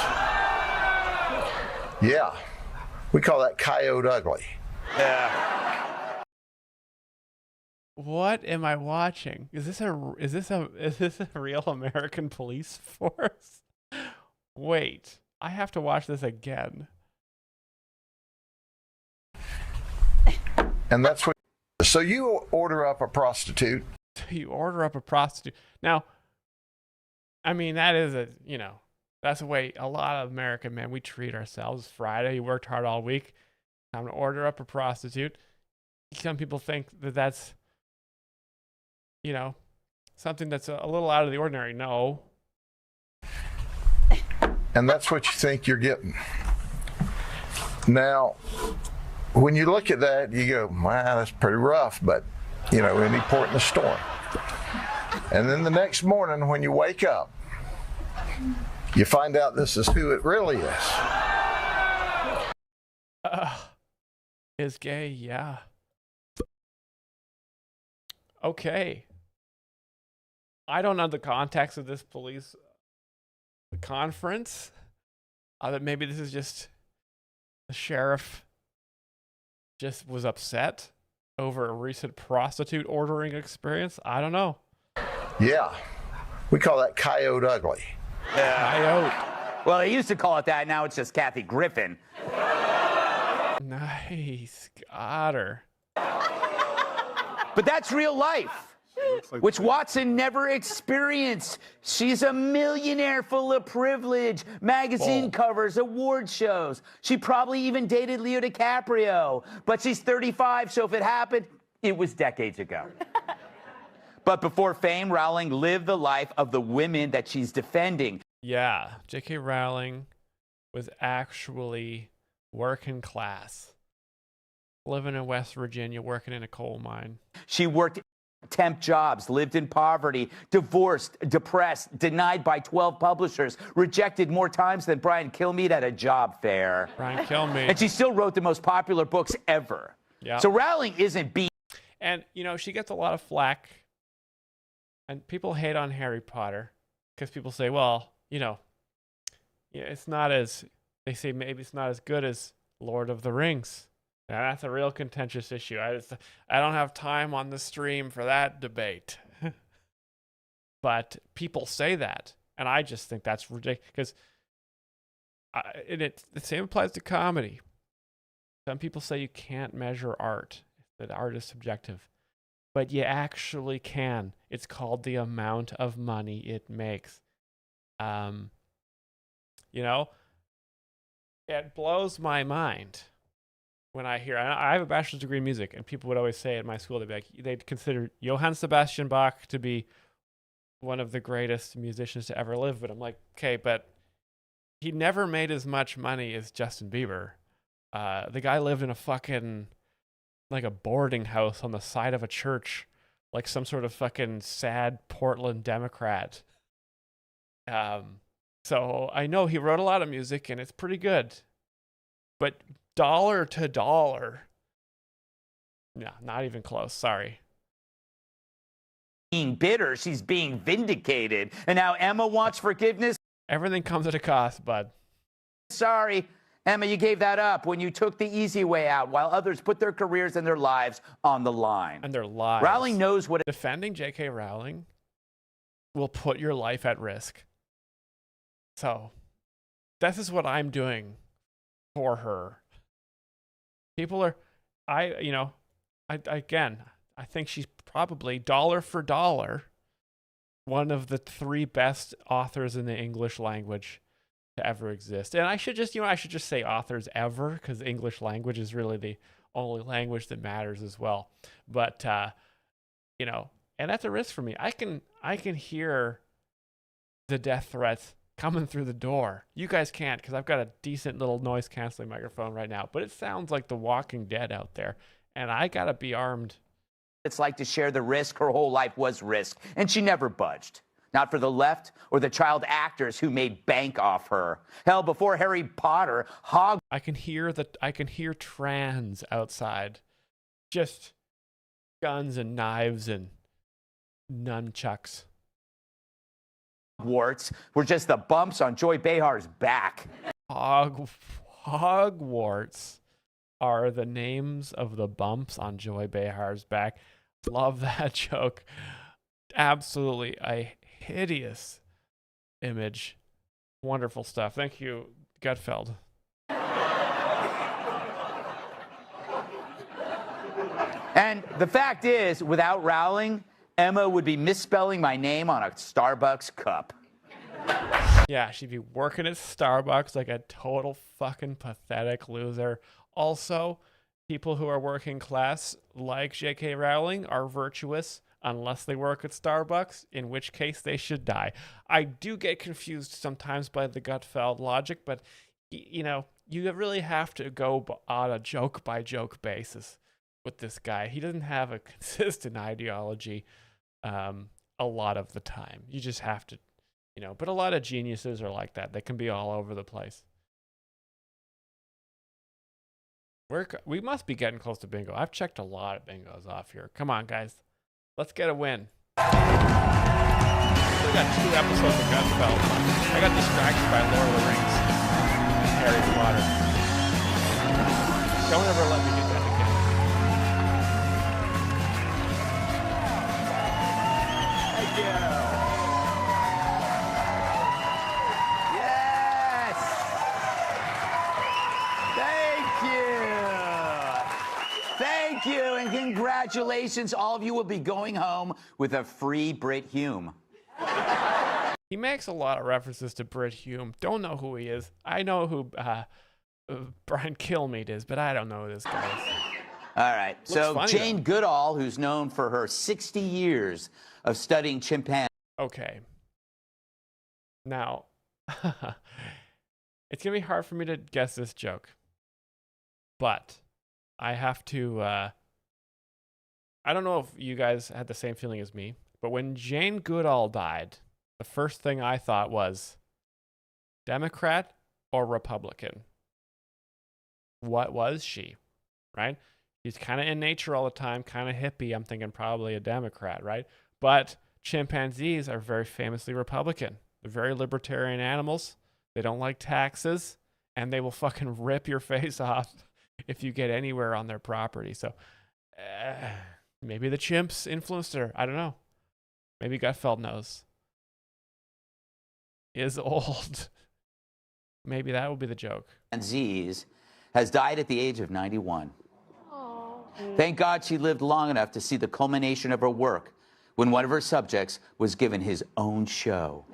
Yeah, we call that coyote ugly.
Yeah.
What am I watching? Is this a real American police force? Wait, I have to watch this again.
And that's what. So you order up a prostitute.
You order up a prostitute. Now, I mean, that is that's the way a lot of American men, we treat ourselves. Friday, you worked hard all week. Time to order up a prostitute. Some people think that that's, something that's a little out of the ordinary. No.
And that's what you think you're getting. Now, when you look at that, you go, wow, that's pretty rough, but, any port in the storm. And then the next morning when you wake up, you find out this is who it really is.
Is gay, yeah. okay. I don't know the context of this police conference. That maybe this is just the sheriff just was upset over a recent prostitute ordering experience. I don't know.
Yeah, we call that coyote ugly.
Coyote.
Well, they used to call it that. Now it's just Kathy Griffin.
Nice. Got her.
But that's real life, which Watson never experienced. She's a millionaire full of privilege, magazine covers, award shows. She probably even dated Leo DiCaprio. But she's 35, so if it happened, it was decades ago. But before fame, Rowling lived the life of the women that she's defending.
Yeah, J.K. Rowling was actually working class. Living in West Virginia, working in a coal mine.
She worked temp jobs, lived in poverty, divorced, depressed, denied by 12 publishers, rejected more times than Brian Kilmeade at a job fair.
Brian Kilmeade.
And she still wrote the most popular books ever.
Yeah.
So Rowling isn't being...
And, you know, she gets a lot of flack. And people hate on Harry Potter because people say, well, you know, yeah, it's not as... They say maybe it's not as good as Lord of the Rings. Now, that's a real contentious issue. I don't have time on the stream for that debate. But people say that, and I just think that's ridiculous. Because the same applies to comedy. Some people say you can't measure art, that art is subjective. But you actually can. It's called the amount of money it makes. You know, it blows my mind. When I hear, I have a bachelor's degree in music, and people would always say at my school, they'd consider Johann Sebastian Bach to be one of the greatest musicians to ever live. But I'm like, okay, but he never made as much money as Justin Bieber. The guy lived in a fucking, like a boarding house on the side of a church, like some sort of fucking sad Portland Democrat. So I know he wrote a lot of music, and it's pretty good. But dollar to dollar, no, not even close. Sorry.
Being bitter, she's being vindicated. And now Emma wants forgiveness.
Everything comes at a cost, bud.
Sorry, Emma, you gave that up when you took the easy way out while others put their careers and their lives on the line.
And their lives.
Rowling knows what...
Defending J.K. Rowling will put your life at risk. So, this is what I'm doing for her. People are, I think she's probably dollar for dollar one of the 3 best authors in the English language to ever exist. And I should just say authors ever, because the English language is really the only language that matters as well. But, you know, and that's a risk for me. I can hear the death threats coming through the door. You guys can't, because I've got a decent little noise canceling microphone right now, but it sounds like The Walking Dead out there, and I gotta be armed.
It's like to share the risk. Her whole life was risk, and she never budged. Not for the left or the child actors who made bank off her. Hell, before Harry Potter,
I can hear trans outside. Just guns and knives and nunchucks.
Hogwarts were just the bumps on Joy Behar's back.
Hogwarts are the names of the bumps on Joy Behar's back. Love that joke. Absolutely a hideous image. Wonderful stuff. Thank you, Gutfeld.
And the fact is, without Rowling, Emma would be misspelling my name on a Starbucks cup.
Yeah, she'd be working at Starbucks like a total fucking pathetic loser. Also, people who are working class, like J.K. Rowling, are virtuous unless they work at Starbucks, in which case they should die. I do get confused sometimes by the Gutfeld logic, but, you know, you really have to go on a joke-by-joke basis with this guy. He doesn't have a consistent ideology a lot of the time. You just have to, you know, but a lot of geniuses are like that. They can be all over the place. We must be getting close to bingo. I've checked a lot of bingos off here. Come on, guys. Let's get a win. We got 2 episodes of Gutfeld. I got distracted by Lord of the Rings, Harry Potter. Don't ever let me do that again.
Thank you. Yes. Thank you. Thank you, and congratulations. All of you will be going home with a free Brit Hume.
He makes a lot of references to Brit Hume. Don't know who he is. I know who Brian Kilmeade is, but I don't know who this guy is.
All right. So
funny,
Jane Goodall, who's known for her 60 years of studying chimpanzees.
Okay. Now, it's going to be hard for me to guess this joke. But I have to, I don't know if you guys had the same feeling as me, but when Jane Goodall died, the first thing I thought was Democrat or Republican. What was she, right? She's kind of in nature all the time, kind of hippie. I'm thinking probably a Democrat, right? But chimpanzees are very famously Republican. They're very libertarian animals. They don't like taxes, and they will fucking rip your face off if you get anywhere on their property. So maybe the chimps influenced her. I don't know. Maybe Gutfeld knows. Is old. Maybe that will be the joke.
Chimpanzees has died at the age of 91. Thank God she lived long enough to see the culmination of her work when one of her subjects was given his own show.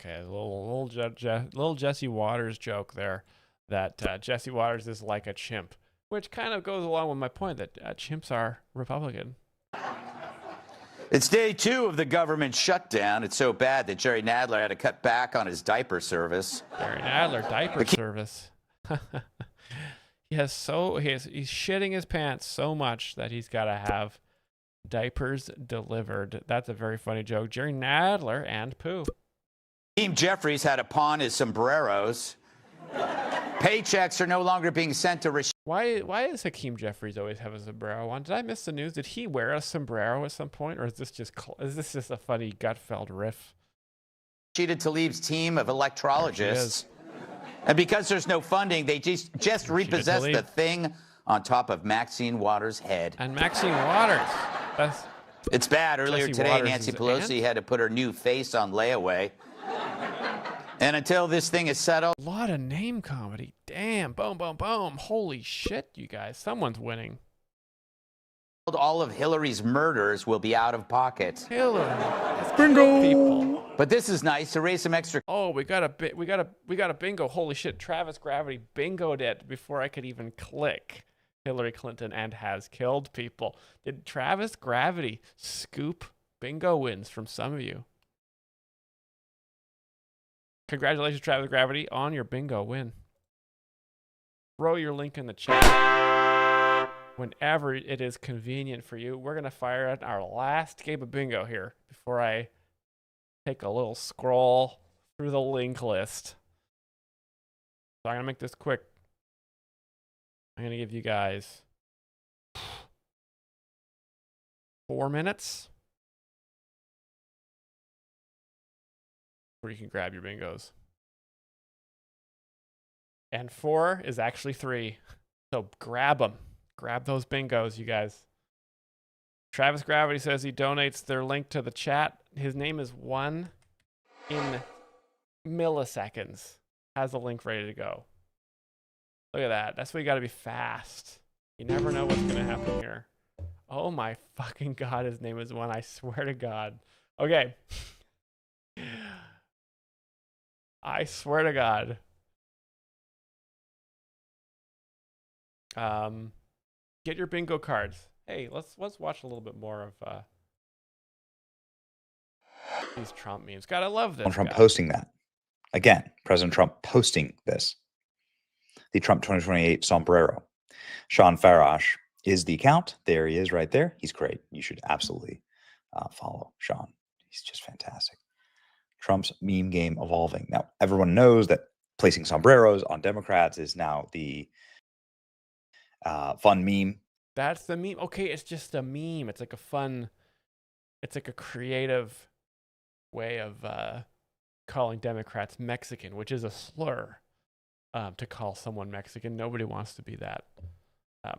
Okay, a little Jesse Waters joke there, that Jesse Waters is like a chimp, which kind of goes along with my point that chimps are Republican.
It's day 2 of the government shutdown. It's so bad that Jerry Nadler had to cut back on his diaper service.
Jerry Nadler, diaper service. He's shitting his pants so much that he's got to have diapers delivered. That's a very funny joke. Jerry Nadler and poo.
Hakeem Jeffries had to pawn his sombreros. Paychecks are no longer being sent to
Why does Hakeem Jeffries always have a sombrero on? Did I miss the news? Did he wear a sombrero at some point, or is this just a funny Gutfeld riff?
Rashida Tlaib's team of electrologists. And because there's no funding, they just repossessed the thing on top of Maxine Waters' head.
And Maxine Waters.
It's bad. Earlier
Jesse
today,
Waters'
Nancy Pelosi
aunt?
had to put her new face on layaway. And until this thing is settled.
A lot of name comedy. Damn. Boom, boom, boom. Holy shit, you guys. Someone's winning.
All of Hillary's murders will be out of pocket.
Hillary. Bingo. People.
But this is nice to raise some extra.
Oh, we got a bingo. Holy shit. Travis Gravity bingoed it before I could even click. Hillary Clinton and has killed people. Did Travis Gravity scoop bingo wins from some of you? Congratulations, Travis Gravity, on your bingo win. Throw your link in the chat whenever it is convenient for you. We're going to fire at our last game of bingo here before I take a little scroll through the link list. So I'm going to make this quick. I'm going to give you guys 4 minutes where you can grab your bingos. And 4 is actually 3. So grab them. Grab those bingos, you guys. Travis Gravity says he donates their link to the chat. His name is 1 in milliseconds. Has the link ready to go. Look at that. That's why you got to be fast. You never know what's going to happen here. Oh my fucking God. His name is 1. I swear to God. Okay. I swear to God. Get your bingo cards. Hey, let's watch a little bit more of these Trump memes. God, I love this.
Trump posting that. Again, President Trump posting this. The Trump 2028 sombrero. Sean Farash is the account. There he is right there. He's great. You should absolutely follow Sean. He's just fantastic. Trump's meme game evolving. Now, everyone knows that placing sombreros on Democrats is now the fun meme
That's the meme. Okay, it's just a meme. It's like a fun, it's like a creative way of calling Democrats Mexican, which is a slur to call someone Mexican. Nobody wants to be that.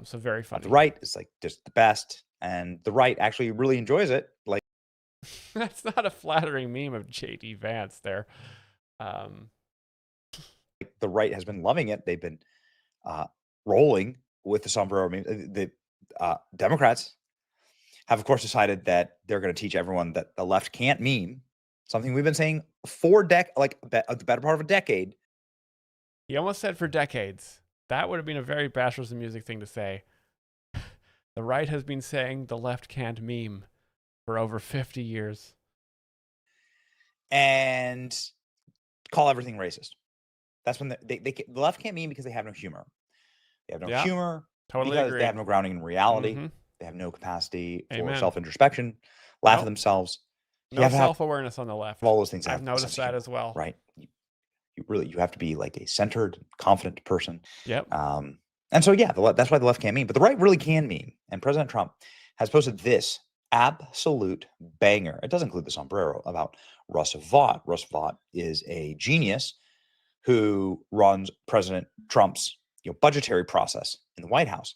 So very funny.
The right is like just the best, and the right actually really enjoys it. Like
that's not a flattering meme of J.D. Vance there.
The right has been loving it. They've been rolling with the sombrero meme. The Democrats have, of course, decided that they're going to teach everyone that the left can't meme. Something we've been saying for the better part of a decade.
He almost said for decades. That would have been a very Bachelors of Music thing to say. The right has been saying the left can't meme for over 50 years.
And call everything racist. That's when the left can't meme because they have no humor. They have no humor
totally
because
agree.
they have no grounding in reality.
Mm-hmm.
They have no capacity for
Amen.
self-introspection, laugh at themselves.
No self-awareness on the left.
All those things.
I've noticed that as well.
Right. You have to be like a centered, confident person.
Yep.
And so, yeah, that's why the left can't meme. But the right really can meme. And President Trump has posted this absolute banger. It does include the sombrero about Russ Vought. Russ Vought is a genius who runs President Trump's budgetary process in the White House.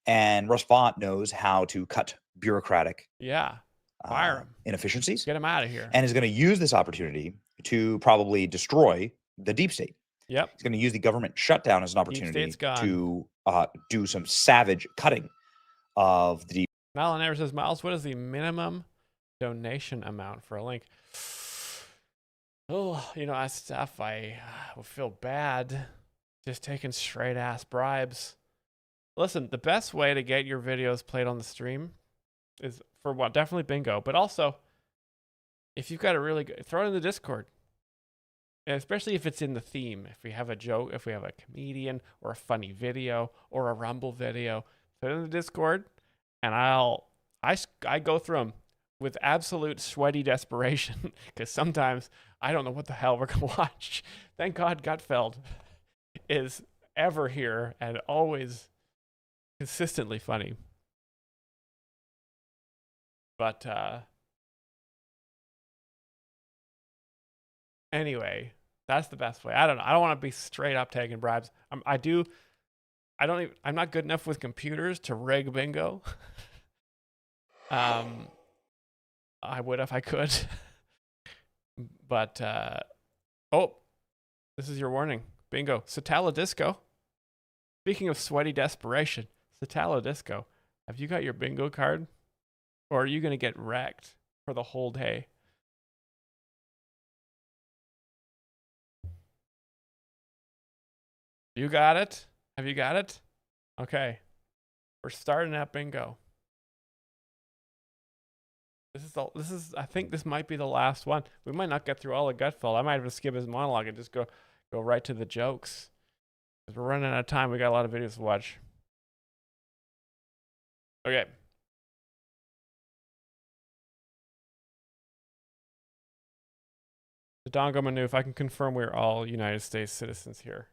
And Russ Vought knows how to cut bureaucratic
fire him.
Inefficiencies.
Get him out of here.
And is going to use this opportunity to probably destroy the deep state.
Yep.
He's going to use the government shutdown as an opportunity to do some savage cutting of the deep.
Malin never says, Miles, what is the minimum donation amount for a link? Oh, that stuff, I will feel bad just taking straight ass bribes. Listen, the best way to get your videos played on the stream is for what? Definitely bingo, but also if you've got a really good, throw it in the Discord. And especially if it's in the theme. If we have a joke, if we have a comedian or a funny video or a Rumble video, put it in the Discord, and I go through them with absolute sweaty desperation because sometimes I don't know what the hell we're gonna watch. Thank God Gutfeld is ever here and always consistently funny. But anyway, that's the best way. I don't know. I don't want to be straight up taking bribes. I'm not good enough with computers to rig bingo. I would if I could. But this is your warning. Bingo. Satala Disco. Speaking of sweaty desperation, Satala Disco, have you got your bingo card? Or are you going to get wrecked for the whole day? You got it? Have you got it? Okay. We're starting at bingo. I think this might be the last one. We might not get through all of Gutfeld. I might have to skip his monologue and just go right to the jokes. Because we're running out of time. We got a lot of videos to watch. Okay. The Dongo Manu, if I can confirm we're all United States citizens here.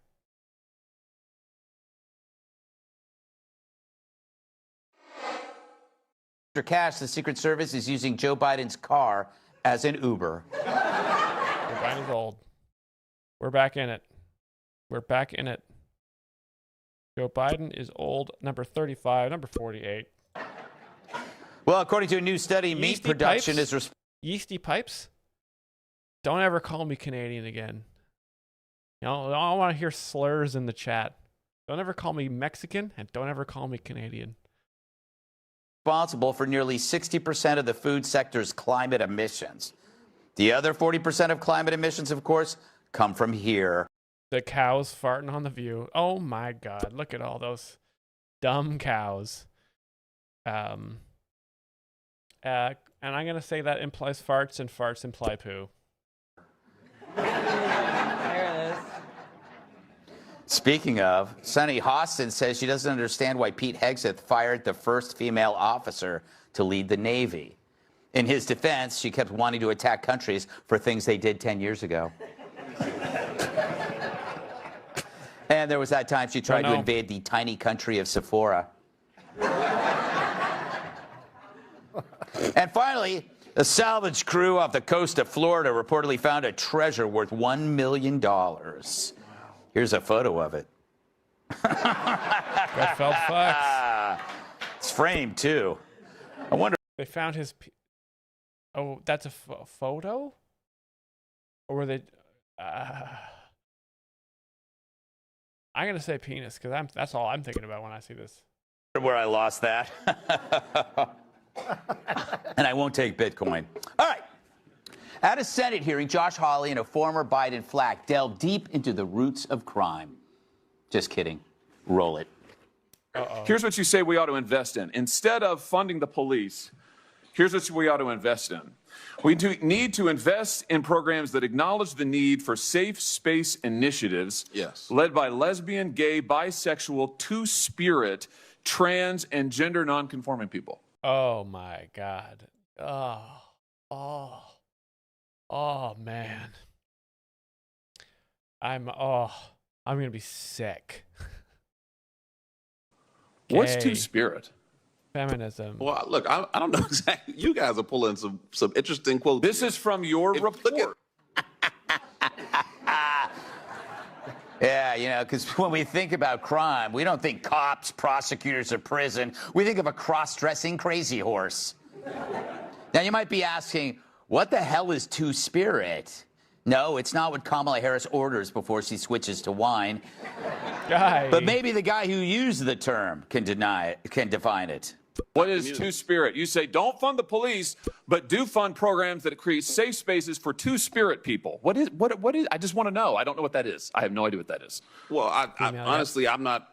Cash, the Secret Service is using Joe Biden's car as an Uber.
Joe Biden's old. We're back in it. We're back in it. Joe Biden is old. Number 35, number 48.
Well, according to a new study, meat production is...
Yeasty pipes? Don't ever call me Canadian again. I don't want to hear slurs in the chat. Don't ever call me Mexican, and don't ever call me Canadian.
Responsible for nearly 60% of the food sector's climate emissions. The other 40% of climate emissions, of course, come from here.
The cows farting on the view. Oh my God, look at all those dumb cows. And I'm going to say that implies farts, and farts imply poo.
There it is. Speaking of, Sunny Hostin says she doesn't understand why Pete Hegseth fired the first female officer to lead the Navy. In his defense, she kept wanting to attack countries for things they did 10 years ago. And there was that time she tried to invade the tiny country of Sephora. And finally, a salvage crew off the coast of Florida reportedly found a treasure worth $1 million. Here's a photo of it.
Gutfeld fucks.
It's framed, too. I wonder.
They found his... Oh, that's a photo? Or were they... I'm going to say penis, because that's all I'm thinking about when I see this.
Where I lost that. And I won't take Bitcoin. All right. At a Senate hearing, Josh Hawley and a former Biden flack delved deep into the roots of crime. Just kidding. Roll it.
Here's what you say we ought to invest in. Instead of funding the police, here's what we ought to invest in. We need to invest in programs that acknowledge the need for safe space initiatives led by lesbian, gay, bisexual, two-spirit, trans, and gender nonconforming people.
Oh, my God. Oh, man. I'm going to be sick.
What's two-spirit?
Feminism.
Well, look, I don't know exactly. You guys are pulling some interesting quotes.
This is from your report.
Yeah, you know, because when we think about crime, we don't think cops, prosecutors, or prison. We think of a cross-dressing crazy horse. Now, you might be asking, what the hell is two-spirit? No, it's not what Kamala Harris orders before she switches to wine. But maybe the guy who used the term can define it.
What is two-spirit? You say don't fund the police, but do fund programs that create safe spaces for two-spirit people. What is? I just want to know. I don't know what that is. I have no idea what that is.
Well, I honestly, I'm not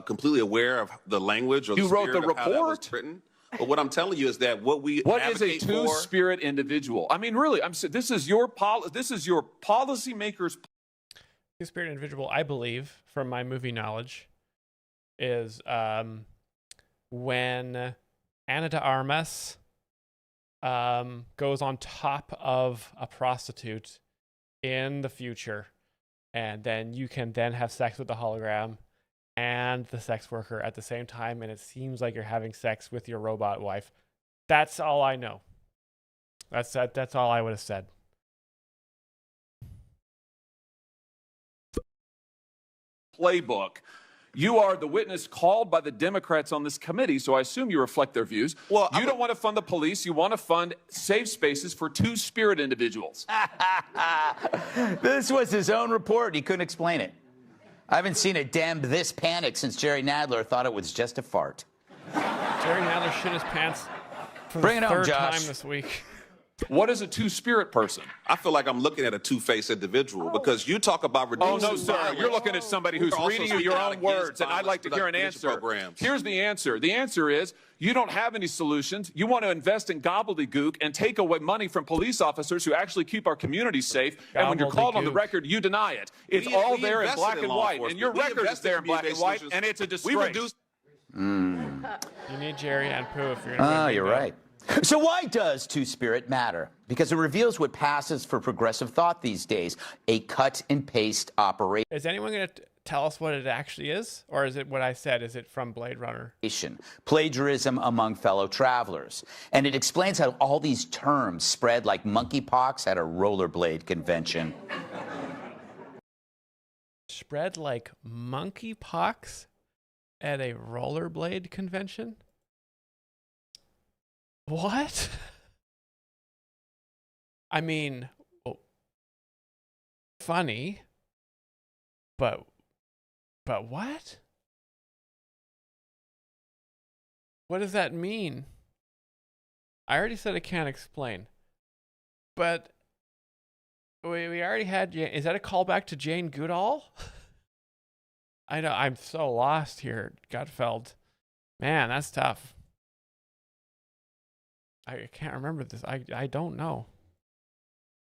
completely aware of the language or the
wrote the
spirit of how that was
report.
written. But what I'm telling you is that what
is a two-spirit individual? I mean, really, this is your policymakers.
Two-spirit individual, I believe, from my movie knowledge, is when Ana de Armas goes on top of a prostitute in the future, and then you can then have sex with the hologram and the sex worker at the same time, and it seems like you're having sex with your robot wife. That's all I know. That's all I would have said.
Playbook. You are the witness called by the Democrats on this committee, so I assume you reflect their views. Well, you don't want to fund the police. You want to fund safe spaces for two-spirit individuals.
This was his own report. He couldn't explain it. I haven't seen a damn this panic since Jerry Nadler thought it was just a fart.
Jerry Nadler shit his pants for
Bring
the
it on,
third
Josh.
time this week.
What is a two-spirit person?
I feel like I'm looking at a two-faced individual because you talk about reducing
Oh, no, sir.
violence.
You're looking at somebody who's
You're also
reading you
speaking
your
out
own
against
words, and I'd like to hear an
violence
answer.
programs.
Here's the answer. The answer is you don't have any solutions. You want to invest in gobbledygook and take away money from police officers who actually keep our communities safe. And when you're called on the record, you deny it. It's all there in black and white. And your record is there in black and white, and it's a disgrace.
You need Jerry and Pooh if you're going to
You're right. So why does two-spirit matter? Because it reveals what passes for progressive thought these days, a cut-and-paste operation.
Is anyone going to tell us what it actually is? Or is it what I said? Is it from Blade Runner?
Plagiarism among fellow travelers. And it explains how all these terms spread like monkeypox at a rollerblade convention.
Spread like monkeypox at a rollerblade convention? What? I mean, funny, but what? What does that mean? I already said I can't explain, but we already had. Is that a callback to Jane Goodall? I know, I'm so lost here, Gutfeld. Man, that's tough. I can't remember this. I don't know.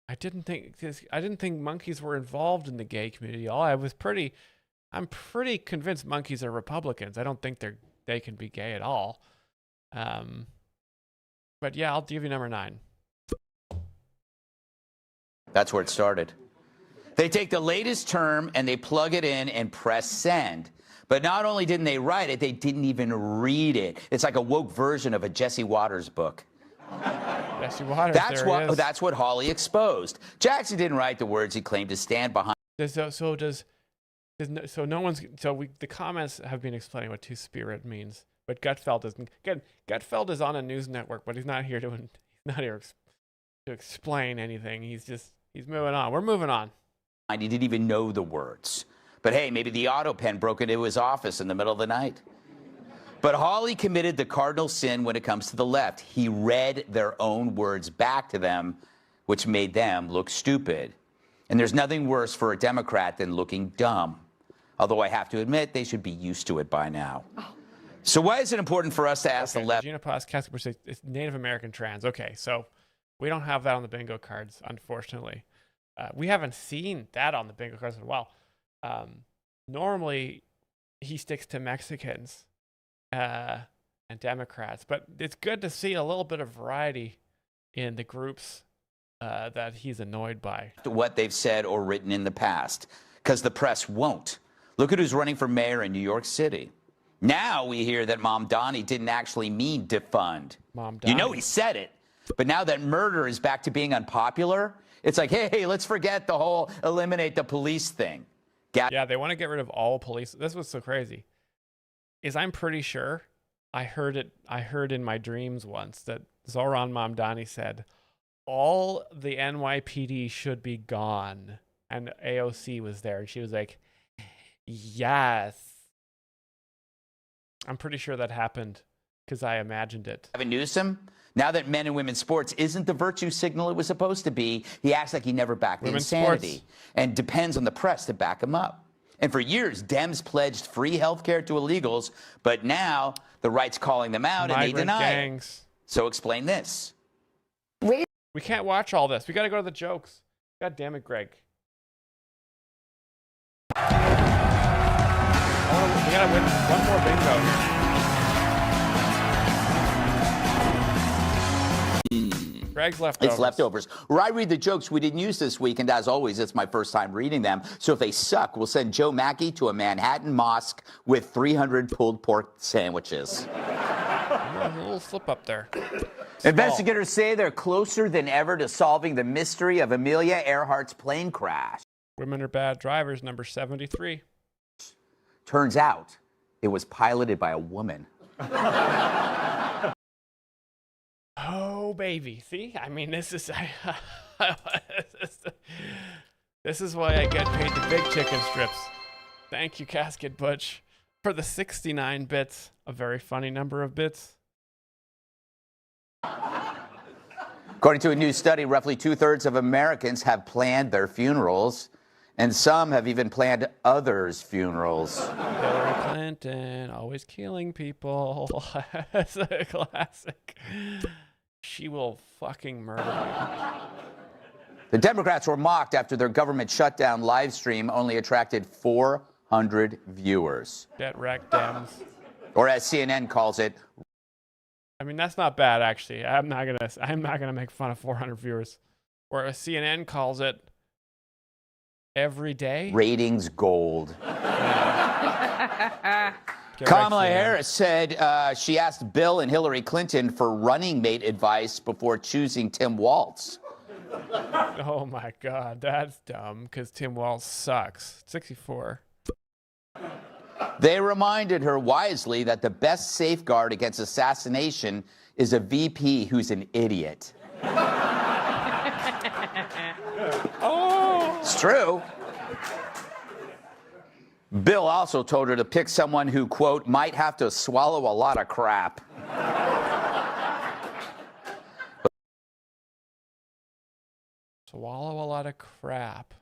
I didn't think monkeys were involved in the gay community. I'm pretty convinced monkeys are Republicans. I don't think they can be gay at all. But yeah, I'll give you number 9.
That's where it started. They take the latest term and they plug it in and press send. But not only didn't they write it, they didn't even read it. It's like a woke version of a Jesse Waters book.
Jesse Waters,
That's what Hawley exposed. Jackson didn't write the words he claimed to stand behind.
The comments have been explaining what two-spirit means, but Gutfeld isn't. Again, Gutfeld is on a news network, but he's not here to explain anything. He's moving on. We're moving on.
He didn't even know the words. But hey, maybe the auto pen broke into his office in the middle of the night. But Hawley committed the cardinal sin when it comes to the left. He read their own words back to them, which made them look stupid. And there's nothing worse for a Democrat than looking dumb. Although I have to admit, they should be used to it by now. So why is it important for us to ask the left?
Gina Paz, Casper says it's Native American trans. Okay, so we don't have that on the bingo cards, unfortunately. We haven't seen that on the bingo cards in a while. Normally, he sticks to Mexicans and Democrats, but it's good to see a little bit of variety in the groups that he's annoyed by.
What they've said or written in the past, because the press won't. Look at who's running for mayor in New York City. Now we hear that Mom Donnie didn't actually mean defund.
Mom Donnie.
You know he said it, but now that murder is back to being unpopular, it's like, hey, let's forget the whole eliminate the police thing.
Yeah, they want to get rid of all police. This was so crazy. I'm pretty sure I heard in my dreams once that Zoran Mamdani said all the NYPD should be gone, and AOC was there, and she was like, yes. I'm pretty sure that happened because I imagined it.
Gavin Newsom, now that men and women's sports isn't the virtue signal it was supposed to be, he acts like he never backed the insanity and depends on the press to back him up. And for years, Dems pledged free health care to illegals, but now the right's calling them out and they deny it. So explain this.
We can't watch all this. We got to go to the jokes. God damn it, Greg. We got to win one more bingo. Greg's leftovers.
It's leftovers. Where I read the jokes we didn't use this week, and as always, it's my first time reading them. So if they suck, we'll send Joe Mackey to a Manhattan mosque with 300 pulled pork sandwiches.
A little slip up there.
Investigators say they're closer than ever to solving the mystery of Amelia Earhart's plane crash.
Women are bad drivers, number 73.
Turns out it was piloted by a woman.
Oh, baby. See? I mean, this is why I get paid the big chicken strips. Thank you, Casket Butch, for the 69 bits. A very funny number of bits.
According to a new study, roughly 2/3 of Americans have planned their funerals, and some have even planned others' funerals.
Hillary Clinton, always killing people. That's a classic. She will fucking murder you.
The Democrats were mocked after their government shutdown live stream only attracted 400 viewers.
Get wrecked, Dems.
Or as CNN calls it.
I mean, that's not bad, actually. I'm not gonna make fun of 400 viewers. Or as CNN calls it, every day.
Ratings gold. Kamala Harris said she asked Bill and Hillary Clinton for running mate advice before choosing Tim Walz.
Oh my God, that's dumb because Tim Walz sucks. 64.
They reminded her wisely that the best safeguard against assassination is a VP who's an idiot.
Oh,
it's true. Bill also told her to pick someone who, quote, might have to swallow a lot of crap.
Swallow a lot of crap.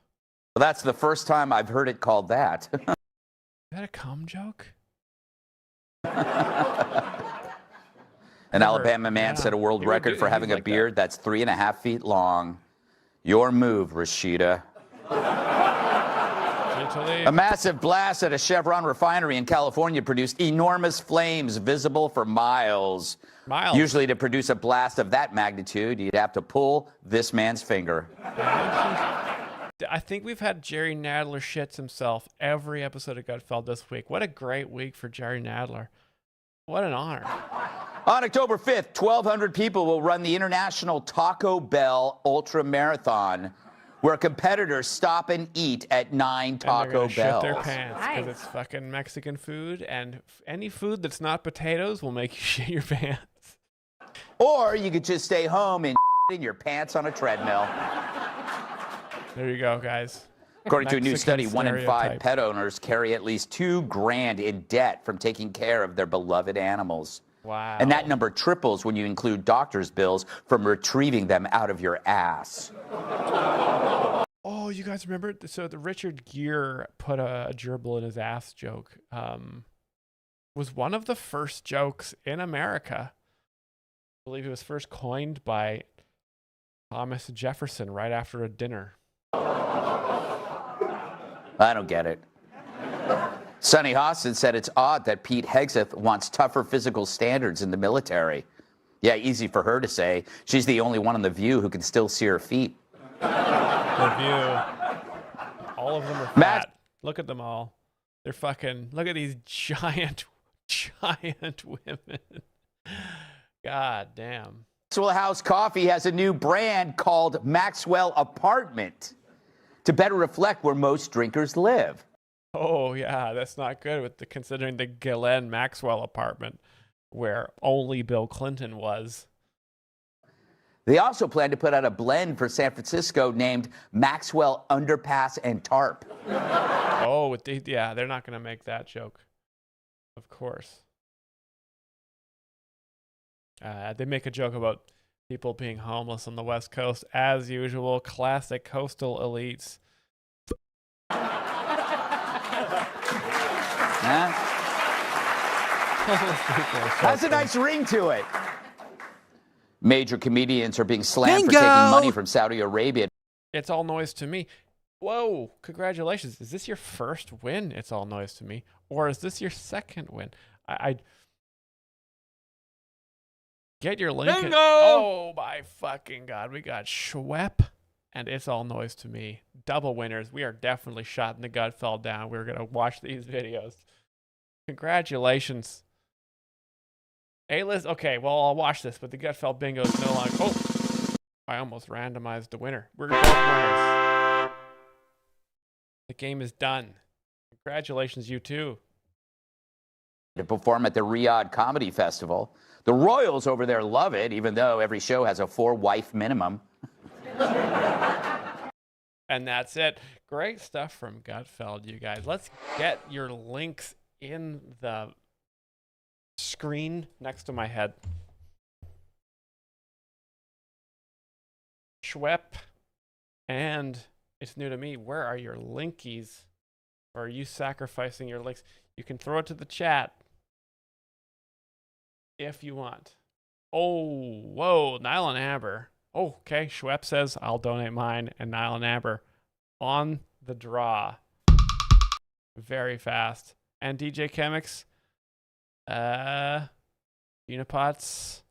Well, that's the first time I've heard it called that.
Is that a cum joke?
An Alabama man set a world record for having a beard that's 3.5 feet long. Your move, Rashida. A massive blast at a Chevron refinery in California produced enormous flames visible for miles. Usually to produce a blast of that magnitude, you'd have to pull this man's finger.
I think we've had Jerry Nadler shits himself every episode of Gutfeld this week. What a great week for Jerry Nadler. What an honor.
On October 5th, 1,200 people will run the International Taco Bell Ultra Marathon, where competitors stop and eat at 9 Taco
Shit
Bells.
their pants because it's fucking Mexican food, and any food that's not potatoes will make you shit your pants.
Or you could just stay home and in your pants on a treadmill.
There you go, guys.
According to a new
Mexican
study, 1 in 5
stereotype.
pet owners carry at least $2,000 in debt from taking care of their beloved animals.
Wow.
And that number triples when you include doctor's bills from retrieving them out of your ass.
Oh, you guys remember? So the Richard Gere put a gerbil in his ass joke. Was one of the first jokes in America. I believe it was first coined by Thomas Jefferson right after a dinner.
I don't get it. Sonny Hostin said it's odd that Pete Hegseth wants tougher physical standards in the military. Yeah, easy for her to say. She's the only one on The View who can still see her feet.
The View. All of them are fat. Look at them all. They're fucking, look at these giant women. God damn.
Maxwell House Coffee has a new brand called Maxwell Apartment to better reflect where most drinkers live.
Oh, yeah, that's not good with considering the Ghislaine Maxwell apartment where only Bill Clinton was.
They also plan to put out a blend for San Francisco named Maxwell Underpass and Tarp.
Oh, yeah, they're not going to make that joke. Of course. They make a joke about people being homeless on the West Coast. As usual, classic coastal elites.
Has a nice ring to it. Major comedians are being slammed for taking money from Saudi Arabia.
It's all noise to me. Whoa, congratulations. Is this your first win? It's all noise to me. Or is this your second win? I get your link.
Bingo!
Oh my fucking God. We got Schwepp and It's All Noise to Me. Double winners. We are definitely shot in the gut, fell down. We're going to watch these videos. Congratulations. A-list. Okay, well, I'll watch this, but the Gutfeld bingo is no longer. Oh, I almost randomized the winner. We're both winners. The game is done. Congratulations, you too.
To perform at the Riyadh Comedy Festival. The Royals over there love it, even though every show has a 4-wife minimum.
And that's it. Great stuff from Gutfeld, you guys. Let's get your links in the screen next to my head. Schwepp and It's New to Me. Where are your linkies? Or are you sacrificing your links? You can throw it to the chat if you want. Oh, whoa, Nile and Amber. Oh, okay. Schwepp says I'll donate mine, and Nile and Amber on the draw. Very fast. And DJ Chemics, Unipots.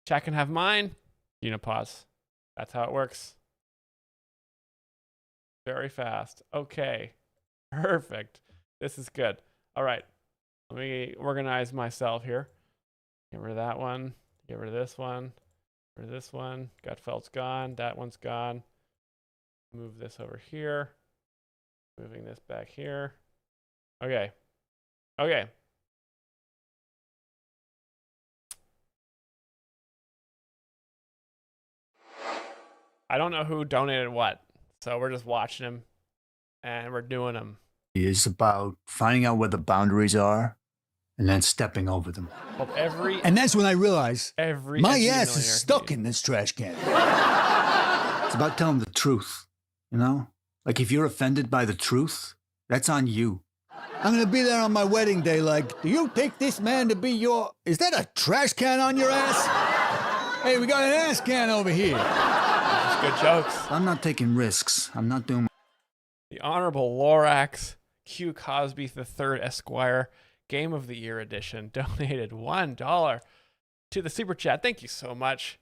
Chat can have mine. Unipots. That's how it works. Very fast. Okay. Perfect. This is good. All right. Let me organize myself here. Get rid of that one. Get rid of this one. Get rid of this one. Gutfeld's gone. That one's gone. Move this over here. Moving this back here. Okay. Okay. I don't know who donated what, so we're just watching them, and we're doing them.
Is about finding out where the boundaries are and then stepping over them.
Well,
And that's when I realized my
edgy
ass is
millionaire
stuck in this trash can. It's about telling the truth, you know? Like if you're offended by the truth, that's on you. I'm gonna be there on my wedding day like, do you take this man to be your... Is that a trash can on your ass? Hey, we got an ass can over here.
Just good jokes.
I'm not taking risks. I'm not doing...
The Honorable Lorax Q Cosby III Esquire Game of the Year Edition donated $1 to the Super Chat. Thank you so much.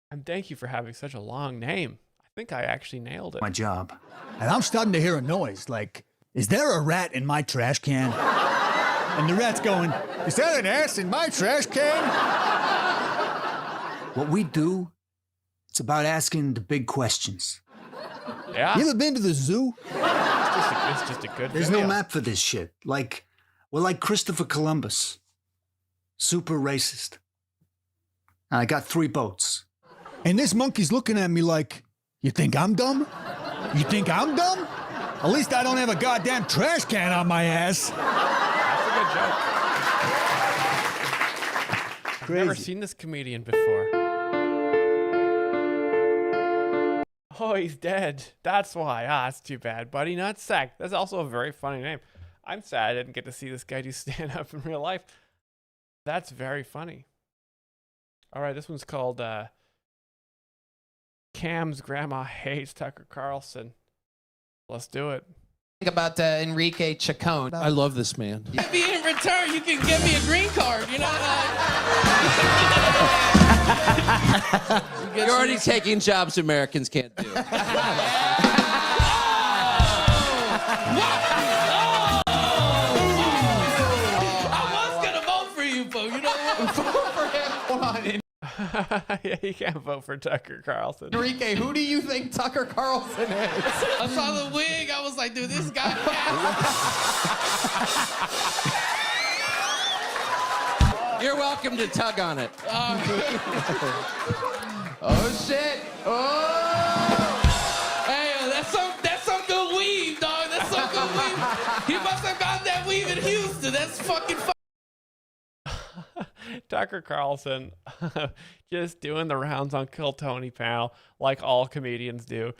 And thank you for having such a long name. I think I actually nailed it.
My job. And I'm starting to hear a noise like, is there a rat in my trash can? And the rat's going, is that an ass in my trash can? What we do, it's about asking the big questions.
Yeah.
You ever been to the zoo?
It's just a good
There's
video.
no map for this shit. Like, we're like Christopher Columbus. Super racist. And I got 3 boats. And this monkey's looking at me like, you think I'm dumb? You think I'm dumb? At least I don't have a goddamn trash can on my ass.
That's a good joke.
Crazy.
Never seen this comedian before. Oh, he's dead. That's why. Ah, that's too bad. Buddy Nutsack. That's also a very funny name. I'm sad I didn't get to see this guy do stand-up in real life. That's very funny. All right, this one's called Cam's Grandma Hates Tucker Carlson. Let's do it.
Think about Enrique Chacon.
I love this man.
Maybe in return, you can give me a green card. You know,
You're already taking jobs Americans can't do.
I was gonna vote for you, Bo. You know what? Vote for him. Hold on.
Yeah, you can't vote for Tucker Carlson.
Enrique, who do you think Tucker Carlson is? I saw the wig. I was like, dude, this guy.
You're welcome to tug on it.
Oh shit! Oh! Hey, that's some good weave, dog. That's some good weave. He must have got that weave in Houston. That's fucking.
Tucker Carlson just doing the rounds on Kill Tony panel like all comedians do.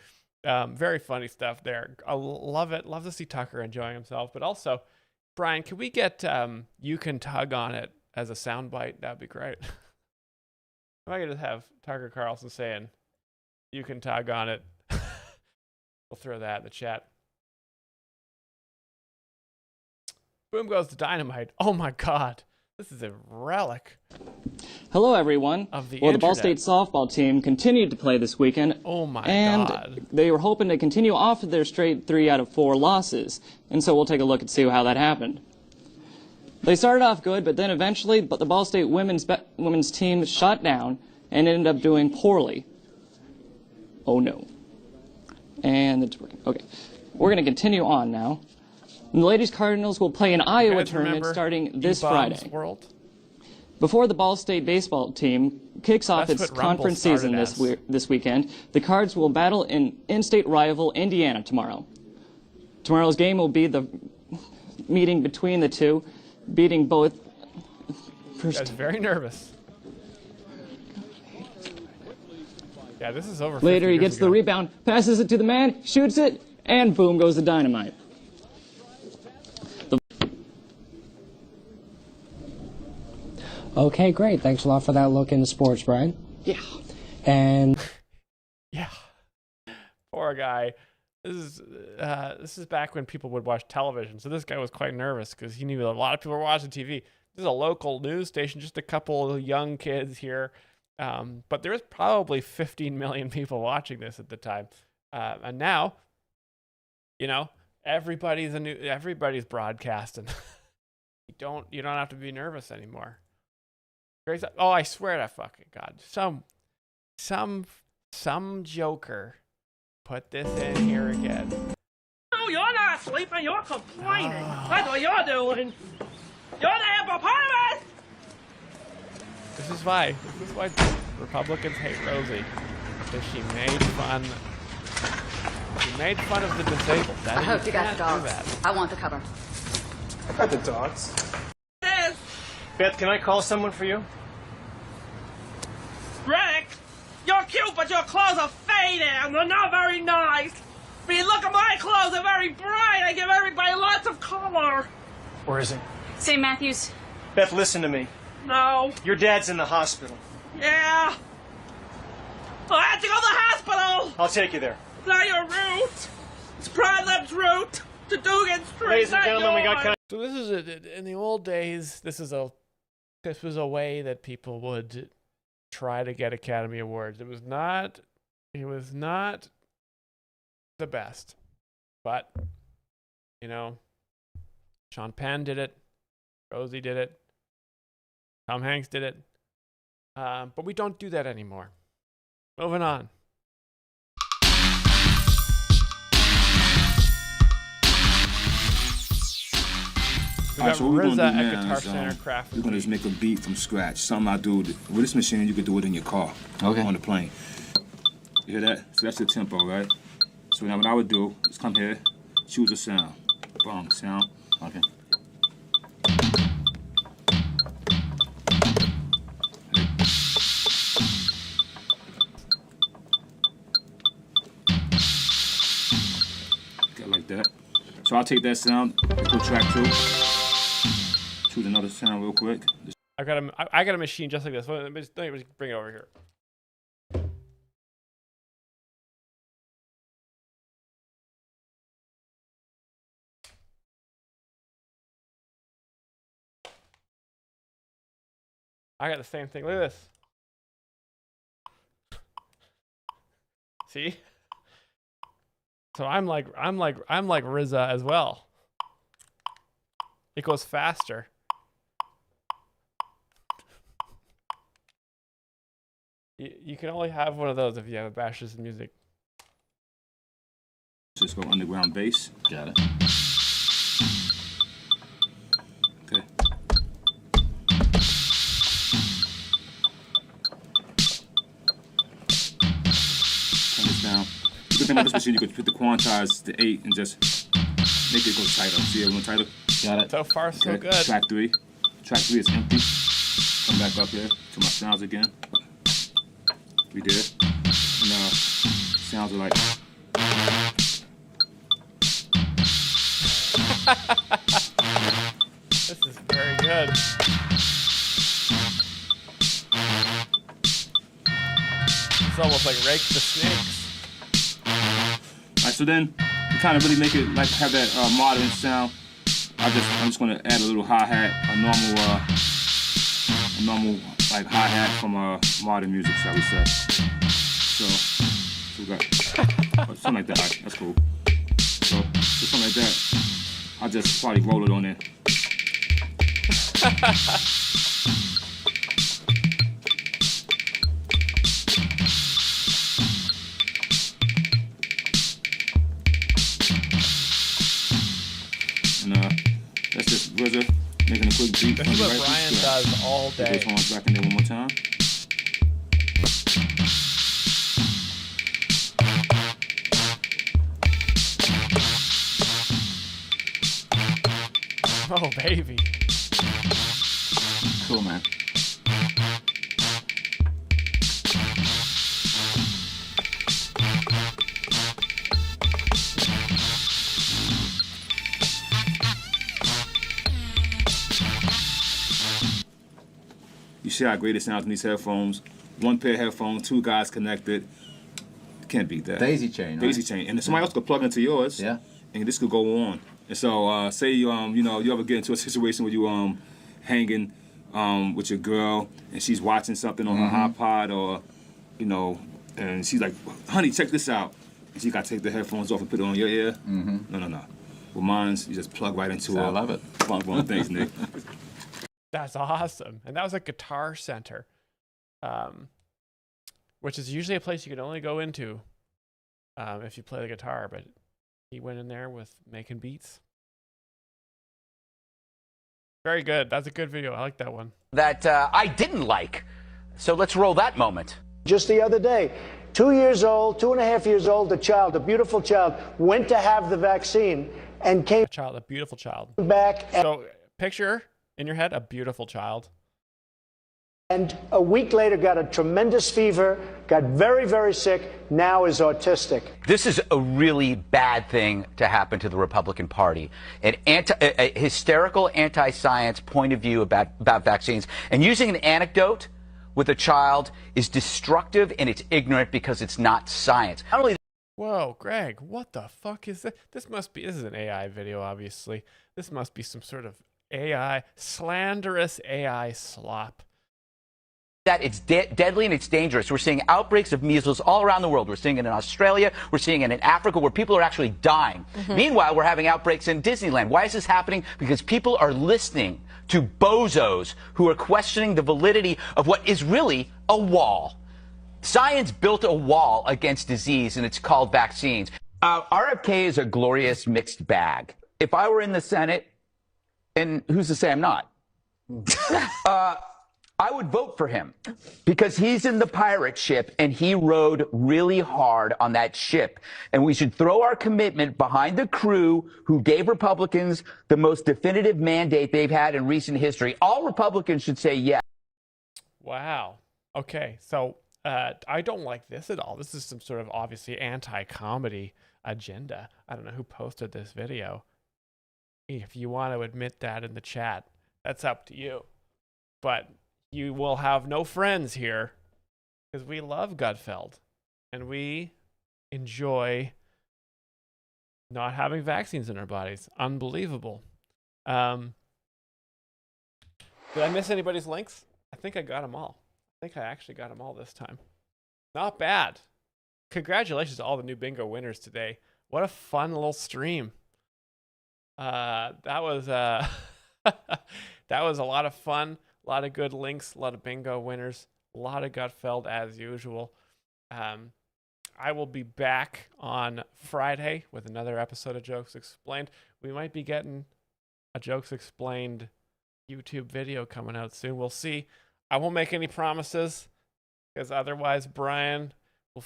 Very funny stuff there. I love it. Love to see Tucker enjoying himself. But also, Brian, can we get You Can Tug on It as a soundbite? That'd be great. If I could just have Tucker Carlson saying, You Can Tug on It. We'll throw that in the chat. Boom goes the dynamite. Oh my God. This is a relic.
Hello, everyone.
Of the
Well, the Ball
internet.
State softball team continued to play this weekend.
Oh my
and
God.
they were hoping to continue off of their straight 3 out of 4 losses. And so we'll take a look and see how that happened. They started off good, but then eventually, the Ball State women's team shut down and ended up doing poorly. Oh no. And it's working. Okay. We're going to continue on now. The Ladies Cardinals will play an Iowa tournament starting this Friday.
World?
Before the Ball State baseball team kicks off
That's
its
what Rumble
conference season
started
this weekend, the Cards will battle in in-state rival Indiana tomorrow. Tomorrow's game will be the meeting between the two, beating both.
You guys very nervous. Yeah, this is over. 50
Later, he
years
gets
ago.
the rebound, passes it to the man, shoots it, and boom goes the dynamite.
Okay, great. Thanks a lot for that look into sports, Brian.
Yeah.
And
Yeah. Poor guy. This is back when people would watch television. So this guy was quite nervous because he knew a lot of people were watching TV. This is a local news station, just a couple of young kids here. But there was probably 15 million people watching this at the time. And now, you know, everybody's broadcasting. You don't have to be nervous anymore. Crazy. Oh, I swear to fucking God. Some joker put this in here again.
No, you're not sleeping. You're complaining. That's what you're doing. You're the hippopotamus!
This is why Republicans hate Rosie. Because she made fun of the disabled. That
I hope you got the
can't do
dogs.
that.
I want the cover.
I got the dogs. Beth, can I call someone for you? Rick, you're cute, but your clothes are faded and they're not very nice. But you look at my clothes, they're very bright. I give everybody lots of color. Where is he?
St. Matthews.
Beth, listen to me. No. Your dad's in the hospital. Yeah. Well, I have to go to the hospital. I'll take you there. It's not your route. It's Pradleb's route to Dugan Street. Ladies and gentlemen, we got.
So this is in the old days. This was a way that people would try to get Academy Awards. It was not the best. But, you know, Sean Penn did it. Rosie did it. Tom Hanks did it. But we don't do that anymore. Moving on. We got RZA at Guitar Center Craft.
We're gonna just make a beat from scratch. Something I do with this machine. You could do it in your car, on the plane. You hear that? So that's the tempo, right? So now what I would do is come here, choose a sound. Boom, sound. Okay. Okay, like that. So I'll take that sound, go track 2. Choose another sound real quick.
I got a machine just like this. Let me just bring it over here. I got the same thing. Look at this. See? So I'm like RZA as well. It goes faster. You can only have one of those if you have a Bachelors in music.
Just go underground bass. Got it. Okay. Turn this down. The good thing about this machine, you could put the quantize to 8 and just make it go tighter. See it a little tighter? Got it.
So far, so good.
Track 3. Track 3 is empty. Come back up here to my sounds again. We did. And sounds are like.
This is very good. It's almost like Rake the Snakes.
Alright, so then you kind of really make it like have that modern sound. I'm just gonna add a little hi-hat, a normal like hi-hat from modern music, shall we say. So we got something like that. Right, that's cool. So something like that, I'll just probably roll it on there. And that's just RZA making a quick beat.
This is what Brian does all day.
Put those horns back in there one more time.
Oh, baby.
Cool, man. You see how great it sounds in these headphones. One pair of headphones, 2 guys connected. Can't beat that.
Daisy chain, right?
Daisy chain. And then somebody else could plug into yours. Yeah. And this could go on. And so, say you you ever get into a situation where you hanging with your girl and she's watching something on her iPod or and she's like, "Honey, check this out," and she got to take the headphones off and put it on your ear. No. With mine's, you just plug right into it.
I love it.
Fun things, Nick.
That's awesome. And that was at Guitar Center, which is usually a place you can only go into if you play the guitar, but he went in there with making beats. Very good. That's a good video. I like that one.
That I didn't like. So let's roll that moment.
Just the other day, 2 years old, 2.5 years old, a child, a beautiful child, went to have the vaccine and came
a beautiful child.
Back.
So picture in your head a beautiful child.
And a week later got a tremendous fever, got very, very sick, now is autistic.
This is a really bad thing to happen to the Republican Party. A hysterical anti-science point of view about vaccines. And using an anecdote with a child is destructive and it's ignorant because it's not science. Not only
Whoa, Greg, what the fuck is that? This is an AI video, obviously. This must be some sort of AI, slanderous AI slop.
that it's deadly and it's dangerous. We're seeing outbreaks of measles all around the world. We're seeing it in Australia. We're seeing it in Africa where people are actually dying. Meanwhile, we're having outbreaks in Disneyland. Why is this happening? Because people are listening to bozos who are questioning the validity of what is really a wall. Science built a wall against disease, and it's called vaccines. RFK is a glorious mixed bag. If I were in the Senate, and who's to say I'm not, I would vote for him because he's in the pirate ship and he rode really hard on that ship. And we should throw our commitment behind the crew who gave Republicans the most definitive mandate they've had in recent history. All Republicans should say yes.
Wow. Okay. So I don't like this at all. This is some sort of obviously anti-comedy agenda. I don't know who posted this video. If you want to admit that in the chat, that's up to you. But you will have no friends here because we love Gutfeld and we enjoy not having vaccines in our bodies. Unbelievable. Did I miss anybody's links? I think I got them all. I think I actually got them all this time. Not bad. Congratulations to all the new bingo winners today. What a fun little stream. That was that was a lot of fun. A lot of good links, a lot of bingo winners, a lot of Gutfeld as usual. I will be back on Friday with another episode of Jokes Explained. We might be getting a Jokes Explained YouTube video coming out soon. We'll see. I won't make any promises because otherwise Brian will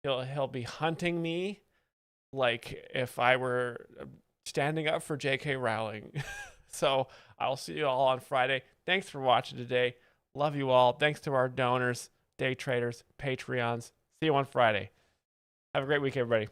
he'll be hunting me like if I were standing up for J.K. Rowling. So I'll see you all on Friday. Thanks for watching today. Love you all. Thanks to our donors, day traders, Patreons. See you on Friday. Have a great week, everybody.